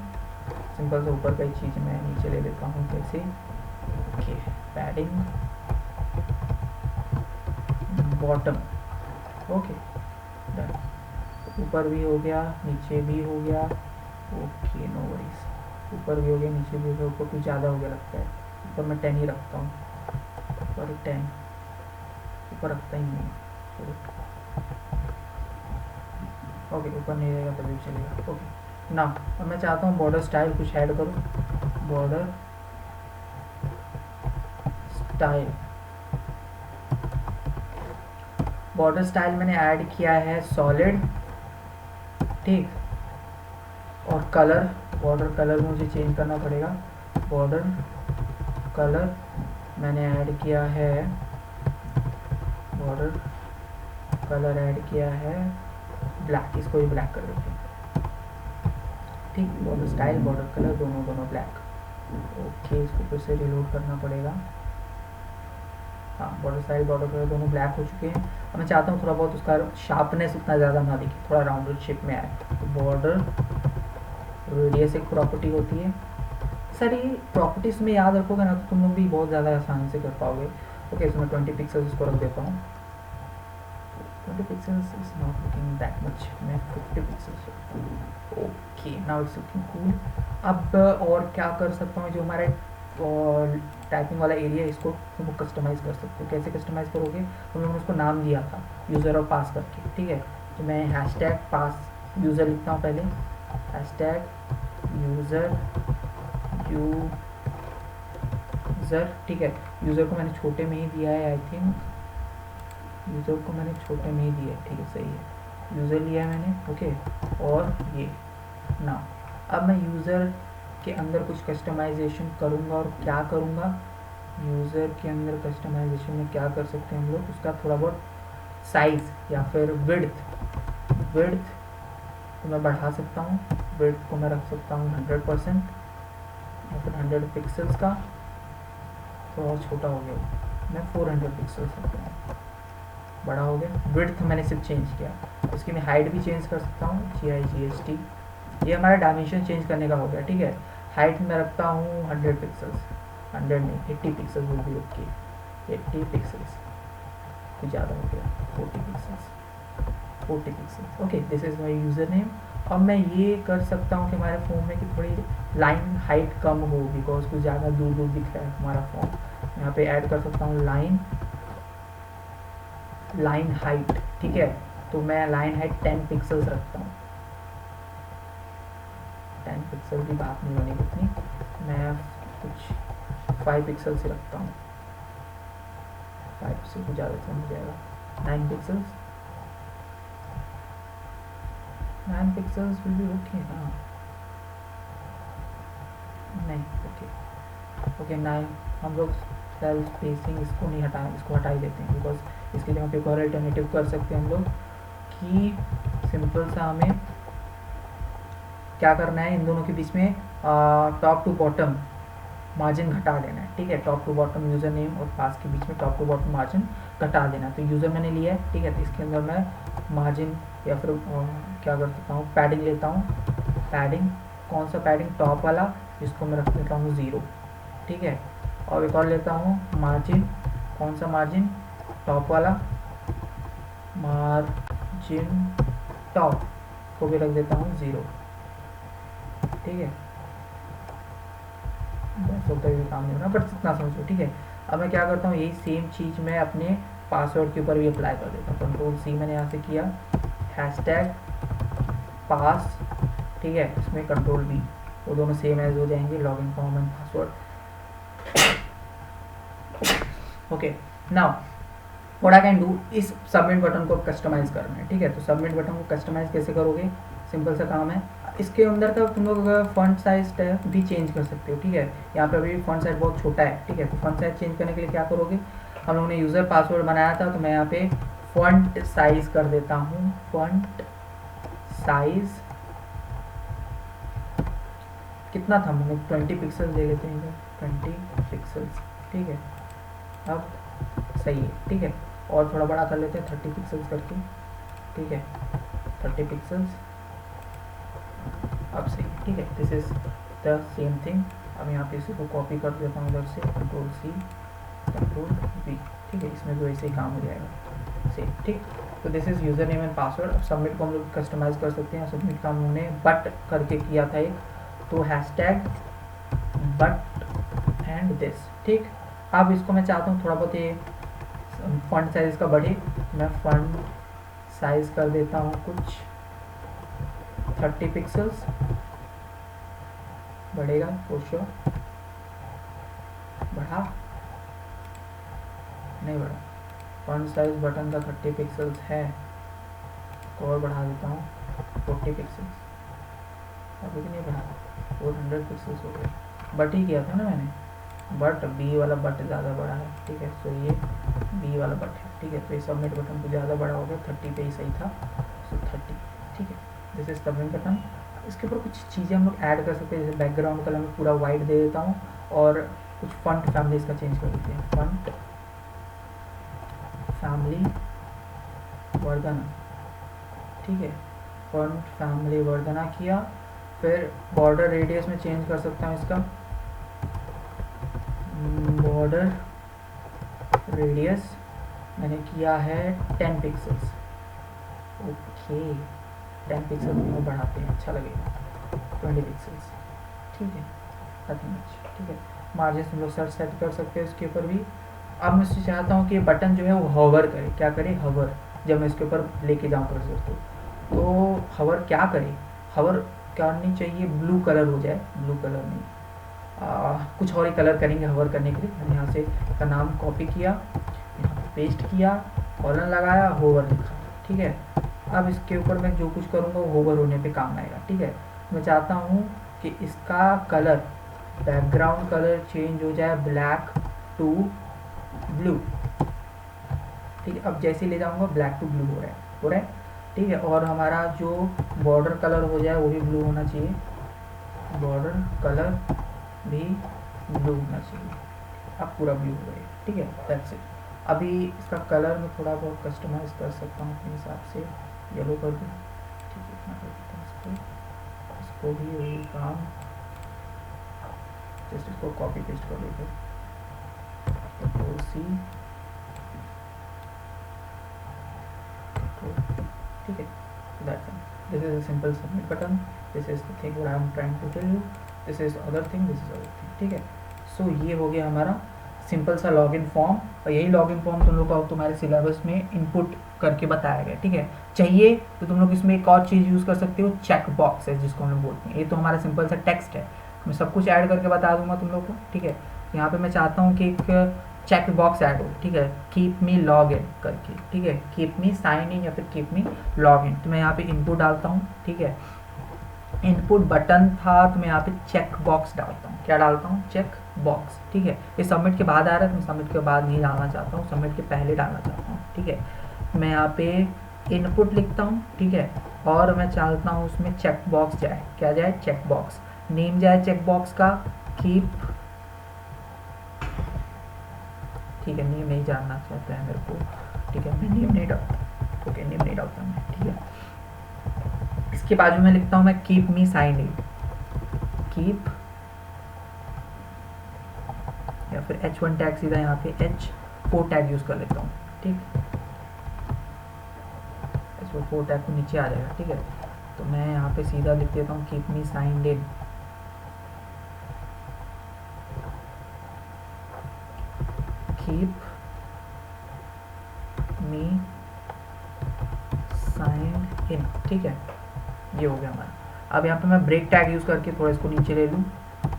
सिंपल से ऊपर कई चीज़ मैं नीचे ले लेता हूँ, जैसे okay, padding bottom, okay done. ऊपर भी हो गया, नीचे भी हो गया, ओके नो वरीज। ऊपर भी हो गया, नीचे भी हो गया। ऊपर कुछ ज़्यादा हो गया लगता है, ऊपर मैं 10 ही रखता हूँ। ऊपर 10, ऊपर रखता ही नहीं, ओके। ऊपर नहीं रहेगा तभी चलेगा, ओके ना। अब मैं चाहता हूँ बॉर्डर स्टाइल कुछ ऐड करूँ। बॉर्डर स्टाइल मैंने ऐड किया है सॉलिड, ठीक। और कलर, बॉर्डर कलर मुझे चेंज करना पड़ेगा। बॉर्डर कलर मैंने ऐड किया है, बॉर्डर कलर ऐड किया है ब्लैक। इसको ही ब्लैक कर देते हैं, ठीक। बॉर्डर स्टाइल, बॉर्डर कलर दोनों ब्लैक, ओके। इसको फिर से रिलोड करना पड़ेगा। हाँ, बॉर्डर स्टाइल बॉर्डर कलर दोनों ब्लैक हो चुके हैं। अब मैं चाहता हूँ थोड़ा बहुत उसका शार्पनेस उतना ज़्यादा ना दिखे, थोड़ा राउंडेड शेप में आए। तो बॉर्डर रेडियस एक प्रॉपर्टी होती है। सर ये प्रॉपर्टीज़ में याद रखोगे ना तो तुम लोग भी बहुत ज़्यादा आसानी से कर पाओगे। ओके, इसमें 20 पिक्सल्स इसको रख देता हूँ। 20 pixels is not looking that much, मैं 50 पिक्सल्स रखता हूँ। Okay, now it's looking cool. अब और क्या कर सकता हूँ, जो हमारे टाइपिंग वाला एरिया, इसको तुम कस्टमाइज़ कर सकते हो। कैसे कस्टमाइज़ करोगे? तुम लोगों ने उसको नाम दिया था यूज़र और पास करके, ठीक है। तो मैं हैशटैग पास यूज़र लिखता हूँ पहले, हैशटैग यूज़र, ठीक है। यूज़र को मैंने छोटे में ही दिया है, आई थिंक यूज़र को मैंने छोटे में ही दिया है, ठीक है, सही है। यूज़र लिया है मैंने, ओके। और ये ना, अब मैं यूज़र के अंदर कुछ कस्टमाइजेशन करूँगा। और क्या करूँगा? यूज़र के अंदर कस्टमाइजेशन में क्या कर सकते हैं हम लोग, उसका थोड़ा बहुत साइज़ या फिर विड्थ तो मैं बढ़ा सकता हूँ। विड्थ को मैं रख सकता हूँ 100% या फिर 100 पिक्सल्स का, तो और छोटा हो गया, मैं 400 पिक्सल्स रखता हूँ, बड़ा हो गया। विड्थ मैंने सिर्फ चेंज किया, इसकी मैं हाइट भी चेंज कर सकता हूँ, GIGST, ये हमारा डायमेंशन चेंज करने का हो गया, ठीक है। हाइट में रखता हूँ 100 पिक्सल्स, 100 नहीं 80 pixels will be okay, 80 pixels, कुछ ज़्यादा हो गया, 40 pixels, 40 pixels, okay. This is my user name. अब मैं ये कर सकता हूँ कि हमारे फ़ोन में कि थोड़ी लाइन हाइट कम हो, बिकॉज कुछ ज़्यादा दूर दूर दिख रहा है हमारा फ़ोन। यहाँ पे ऐड कर सकता हूँ लाइन हाइट, ठीक है। तो मैं लाइन हाइट 10 पिक्सल्स रखता हूँ, 10 पिक्सल की बात नहीं बनेगी इतनी, मैं कुछ 5 पिक्सल से रखता हूँ, 5 से कुछ ज़्यादा समझ जाएगा, 9 pixels, 9 pixels will be okay ना, नहीं ओके 9। हम लोग सेल स्पेसिंग इसको नहीं हटाएं, इसको हटा ही देते हैं, बिकॉज इसके लिए हम एक और अल्टरनेटिव कर सकते हैं हम लोग कि सिंपल सा हमें क्या करना है, इन दोनों के बीच में टॉप टू बॉटम मार्जिन घटा देना है, ठीक है। Top to bottom user name और पास के बीच में टॉप टू बॉटम मार्जिन घटा देना। तो यूज़र मैंने लिया है, ठीक है, तो इसके अंदर मैं मार्जिन या फिर क्या कर सकता हूँ, पैडिंग लेता हूँ, पैडिंग कौन सा पैडिंग, टॉप वाला, जिसको मैं रख देता हूँ 0, ठीक है। और एक और लेता हूँ मार्जिन, कौन सा मार्जिन, टॉप वाला, मार्जिन टॉप को भी रख देता हूँ 0, ठीक है। बस होता है, काम नहीं होना, बट इतना समझो, ठीक है। अब मैं क्या करता हूँ, यही सेम चीज़ मैं अपने पासवर्ड के ऊपर भी अप्लाई कर देता हूँ। Ctrl+C मैंने यहाँ से किया, हैशटैग पास, ठीक है, इसमें Ctrl+V, वो दोनों सेम एज हो जाएंगे, login form and password, okay. Now what I can do, इस सबमिट बटन को कस्टमाइज करना है, ठीक है। तो सबमिट बटन को कस्टमाइज कैसे करोगे, सिंपल सा काम है, इसके अंदर का तुम लोग फॉन्ट साइज भी चेंज कर सकते हो, ठीक है। यहाँ पे अभी फॉन्ट साइज बहुत छोटा है, ठीक है। तो फॉन्ट साइज चेंज करने के लिए क्या करोगे, हम लोगों ने यूज़र पासवर्ड बनाया था, तो मैं यहाँ पे फॉन्ट साइज कर देता हूँ, फॉन्ट साइज कितना था, मैंने 20 पिक्सल दे लेते हैं, 20 पिक्सल्स, ठीक है। अब सही है, ठीक है। और थोड़ा बड़ा कर लेते हैं 30 पिक्सल्स करके, ठीक है, 30 पिक्सल्स, अब सही, ठीक है। This is the same thing. अब यहाँ पे इसी को कॉपी कर देता हूँ इधर से, Ctrl+C Ctrl+V, ठीक है, इसमें भी वैसे ही काम हो जाएगा सेम, ठीक। तो this is user name and password. अब सबमिट को हम लोग कस्टमाइज कर सकते हैं, सबमिट का हमने बट करके किया था एक, तो हैशटैग बट एंड दिस, ठीक। अब इसको मैं चाहता हूँ थोड़ा बहुत ये फॉन्ट साइज इसका बढ़े, मैं फॉन्ट साइज कर देता हूँ कुछ 30 पिक्सल्स, बढ़ेगा फॉर श्योर, बढ़ा नहीं बढ़ा, फॉन्ट साइज बटन का 30 पिक्सल्स है, और बढ़ा देता हूँ 40 पिक्सल्स, अभी भी नहीं बढ़ा, 400 पिक्सल्स हो गए, बट ही किया था ना मैंने, बट बी वाला बट ज़्यादा बड़ा है, ठीक है। सो ये बी वाला बट है, ठीक है। तो ये सबमिट बटन को ज़्यादा बड़ा हो गया, 30 पे ही सही था, सो 30, ठीक है। This is submit button. इसके ऊपर कुछ चीज़ें हम लोग ऐड कर सकते हैं, जैसे बैकग्राउंड कलर में पूरा वाइट दे देता हूँ, और कुछ फॉन्ट फैमिली इसका चेंज कर देते हैं, फॉन्ट फैमिली वर्धना, ठीक है, फॉन्ट फैमिली वर्धना किया। फिर बॉर्डर रेडियस में चेंज कर सकता हूँ इसका, बॉर्डर रेडियस मैंने किया है 10 पिक्सल्स, ओके 10 पिक्सल में बढ़ाते हैं, अच्छा लगेगा, 20 पिक्सल्स, ठीक है, नथिंग मच, ठीक है। मार्जिन हम लोग सर्च सेट कर सकते हैं उसके ऊपर भी। अब मैं इससे चाहता हूँ कि बटन जो है वो हवर करे, क्या करे, हवर, जब मैं इसके ऊपर लेके जाऊँ कर्सर को, तो हवर क्या करे, हवर करनी चाहिए ब्लू कलर हो जाए, ब्लू कलर नहीं, कुछ और ही कलर करेंगे हवर करने के लिए। मैंने यहाँ से का नाम कॉपी किया, यहाँ पे पेस्ट किया, कॉलन लगाया, होवर लिखा, ठीक है। अब इसके ऊपर मैं जो कुछ करूँगा वो होवर होने पे काम आएगा, ठीक है। मैं चाहता हूँ कि इसका कलर, बैकग्राउंड कलर चेंज हो जाए ब्लैक टू ब्लू, ठीक है। अब जैसे ले जाऊँगा ब्लैक टू ब्लू हो रहा है, ठीक है। और हमारा जो बॉर्डर कलर हो जाए वो भी ब्लू होना चाहिए, बॉर्डर कलर भी ब्लू होना चाहिए। अब पूरा ब्लू हो गया, ठीक है, दैट्स इट। अभी इसका कलर मैं थोड़ा बहुत कस्टमाइज़ कर सकता हूँ अपने हिसाब से, येलो कर दूँ, ठीक है, इतना कर देता हूँ इसको भी वही काम, जस्ट इसको कॉपी पेस्ट कर लेते, सी, ठीक है, that's it. This is a simple submit button. This is the thing what I am trying to tell you. This is other thing. This is other thing. ठीक है, सो ये हो गया हमारा सिंपल सा लॉगिन फॉर्म, और यही लॉगिन फॉर्म तुम लोग को तुम्हारे सिलेबस में इनपुट करके बताया गया, ठीक है। चाहिए तो तुम लोग इसमें एक और चीज़ यूज़ कर सकते हो, चेक बॉक्स है जिसको हम लोग बोलते हैं। ये तो हमारा सिंपल सा टेक्स्ट है, मैं सब कुछ ऐड करके बता दूंगा तुम लोग को, ठीक है। यहाँ पे मैं चाहता हूँ कि एक चेक बॉक्स ऐड हो, ठीक है, कीप मी लॉग इन करके, ठीक है, कीप मी साइन इन या फिर कीप मी लॉग इन। तो मैं यहाँ पे इनपुट डालता हूँ, ठीक है, इनपुट बटन था तो मैं यहाँ पे चेक बॉक्स डालता हूँ, क्या डालता हूँ, चेक बॉक्स, ठीक है। ये सबमिट के बाद आ रहा है, तो मैं सबमिट के बाद नहीं डालना चाहता हूँ, सबमिट के पहले डालना चाहता हूँ, ठीक है। मैं यहाँ पे इनपुट लिखता हूँ, ठीक है, और मैं चाहता हूँ उसमें चेक बॉक्स जाए, क्या जाए, चेक बॉक्स, नेम जाए चेक बॉक्स का कीप, ठीक है, नेम नहीं जानना चाहता है मेरे को, ठीक है, मैं नेम नहीं डालता, ओके, नेम नहीं डालता मैं, ठीक है। इसके बाजू में लिखता हूँ मैं keep me sign in, keep, या फिर H1 टैग सीधा यहाँ पे H4 टैग यूज कर लेता हूँ, ठीक, H4 टैग को नीचे आ जाएगा, ठीक है। तो मैं यहाँ पे सीधा लिख देता हूँ कीप मी साइंड इन, कीप मी साइंड इन, ठीक है, ये हो गया हमारा। अब यहाँ पे मैं ब्रेक टैग यूज़ करके थोड़ा इसको नीचे ले लूँ,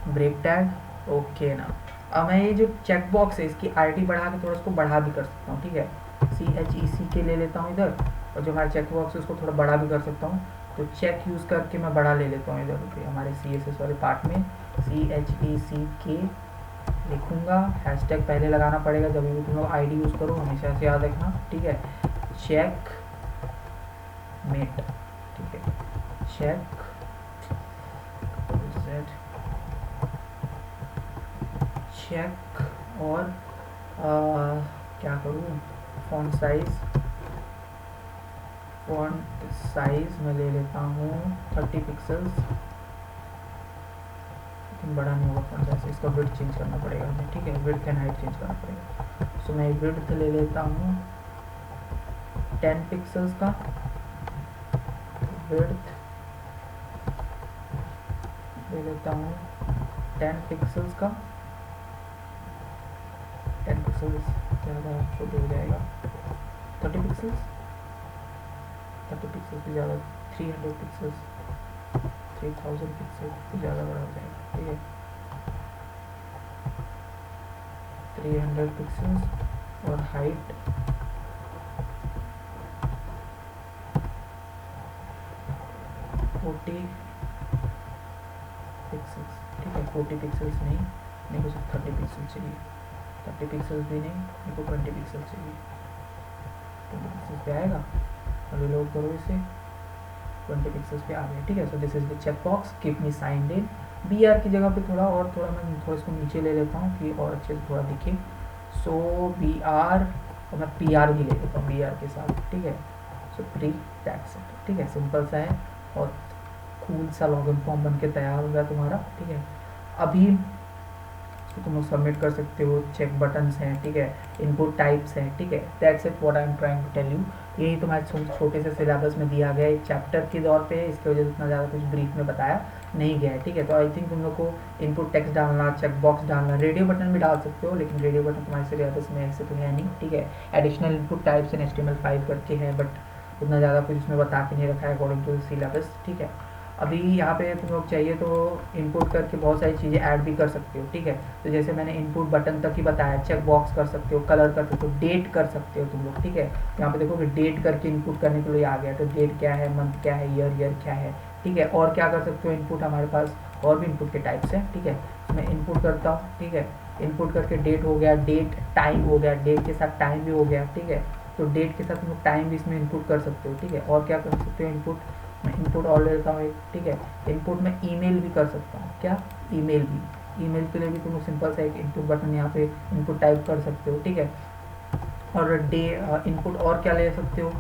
ब्रेक टैग, ओके ना। अब मैं ये जो चेक बॉक्स है इसकी आईडी बढ़ा के थोड़ा इसको बढ़ा भी कर सकता हूँ, ठीक है, CHEC ले लेता हूँ इधर, और जो हमारा चेक बॉक्स है उसको थोड़ा बड़ा भी कर सकता हूँ, तो चेक यूज़ करके मैं बड़ा ले लेता हूँ इधर हमारे CSS वाले पार्ट में, CHECK लिखूँगा, हैशटैग पहले लगाना पड़ेगा जब भी तुम लोग आईडी यूज़ करो, हमेशा से याद रखना, ठीक है, चेक मेट, ठीक है, चेक चेक, और क्या करूँ, फॉन्ट साइज मैं ले लेता हूँ 30 पिक्सल्स, लेकिन बड़ा नहीं होगा फॉन्ट साइज, इसका विड्थ चेंज करना पड़ेगा हमें, ठीक है, विड्थ एंड हाइट चेंज करना पड़ेगा। सो मैं विड्थ ले लेता हूँ 10 पिक्सल्स का, विड्थ ले लेता हूँ 10 पिक्सल्स का, 10 पिक्सल्स ज़्यादा छोटे हो जाएगा, 30 पिक्सल्स, 30 पिक्सल्स भी ज़्यादा, 300 पिक्सल्स, 3000 पिक्सल्स भी ज़्यादा बड़ा हो जाएगा, ठीक है, 300 पिक्सल्स, और हाइट 40 पिक्सल्स, ठीक है, 40 पिक्सल्स नहीं, मेरे को सिर्फ 30 पिक्सल चाहिए, 30 पिक्सल्स भी नहीं, मेरे को 20 पिक्सल चाहिए, 20 पिक्सल्स पे आएगा, और रिलोड करो इसे, 20 पिक्सल्स पे आ गया, ठीक है। So this is the check box, keep me signed in, BR की जगह पे थोड़ा मैं थोड़ा इसको नीचे ले लेता हूँ कि और अच्छे से थोड़ा दिखे, सो BR, और मैं PR भी ले लेता हूँ BR के साथ, ठीक है, सो प्री टैक्स, ठीक है, सिंपल सा है और कूल सा लॉगिन फॉर्म बन के तैयार हो गया तुम्हारा, ठीक है। अभी तो तुम लोग सबमिट कर सकते हो, चेक बटन्स हैं, ठीक है, इनपुट टाइप्स हैं, ठीक है, that's it what I am trying to tell you. यही तुम्हारे छोटे से सिलेबस में दिया गया एक चैप्टर के दौर पे, इसकी वजह से इतना ज़्यादा कुछ ब्रीफ में बताया नहीं गया है, ठीक है। तो आई थिंक तुम लोग को इनपुट टेक्स्ट डालना, चेक बॉक्स डालना, रेडियो बटन भी डाल सकते हो, लेकिन रेडियो बटन तुम्हारे सिलेबस में ऐसे तो है नहीं, ठीक है। Additional input types and HTML5 करके है, बट उतना ज़्यादा कुछ इसमें बता के नहीं रखा है अकॉर्डिंग टू सिलेबस, ठीक है। अभी यहाँ पे तुम लोग चाहिए तो इनपुट करके बहुत सारी चीज़ें ऐड भी कर सकते हो, ठीक है। तो जैसे मैंने इनपुट बटन तक ही बताया, चेक बॉक्स कर सकते हो, कलर कर सकते हो, डेट कर सकते हो तुम लोग, ठीक है। यहाँ पे देखो कि डेट करके इनपुट करने के लिए आ गया, तो डेट क्या है, मंथ क्या है, ईयर क्या है, ठीक है। और क्या कर सकते हो इनपुट, हमारे पास और भी इनपुट के टाइप्स हैं, ठीक है। मैं इनपुट करता हूँ, ठीक है, इनपुट करके डेट हो गया, डेट टाइम हो गया, डेट के साथ टाइम भी हो गया, ठीक है। तो डेट के साथ तुम लोग टाइम भी इसमें इनपुट कर सकते हो, ठीक है। और क्या कर सकते हो इनपुट, मैं इनपुट और ले लेता हूँ एक, ठीक है। इनपुट में ईमेल भी कर सकता हूँ, क्या, ईमेल भी, ईमेल के लिए भी तुम सिंपल सा एक इनपुट बटन यहाँ पे इनपुट टाइप कर सकते हो, ठीक है। और डे इनपुट और क्या ले सकते हो,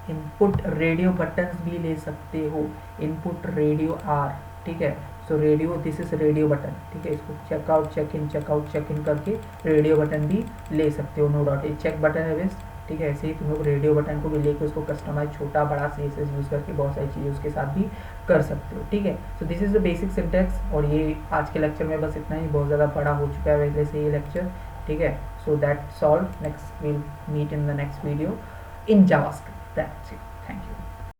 इनपुट रेडियो बटन्स भी ले सकते हो, इनपुट रेडियो आर, ठीक है। So radio, this is radio button, ठीक है। इसको चेकआउट चेक इन करके रेडियो बटन भी ले सकते हो, नो डाउट। ये चेक बटन है बेस्ट, ठीक है। ऐसे ही तुम लोग रेडियो बटन को भी लेके उसको कस्टमाइज छोटा बड़ा CSS यूज़ करके बहुत सारी चीज़ें उसके साथ भी कर सकते हो, ठीक है। So this is the basic syntax. और ये आज के लेक्चर में बस इतना ही, बहुत ज़्यादा बड़ा हो चुका है वैसे से ये लेक्चर, ठीक है। So that's all, next will meet in the next video in JavaScript, that's it.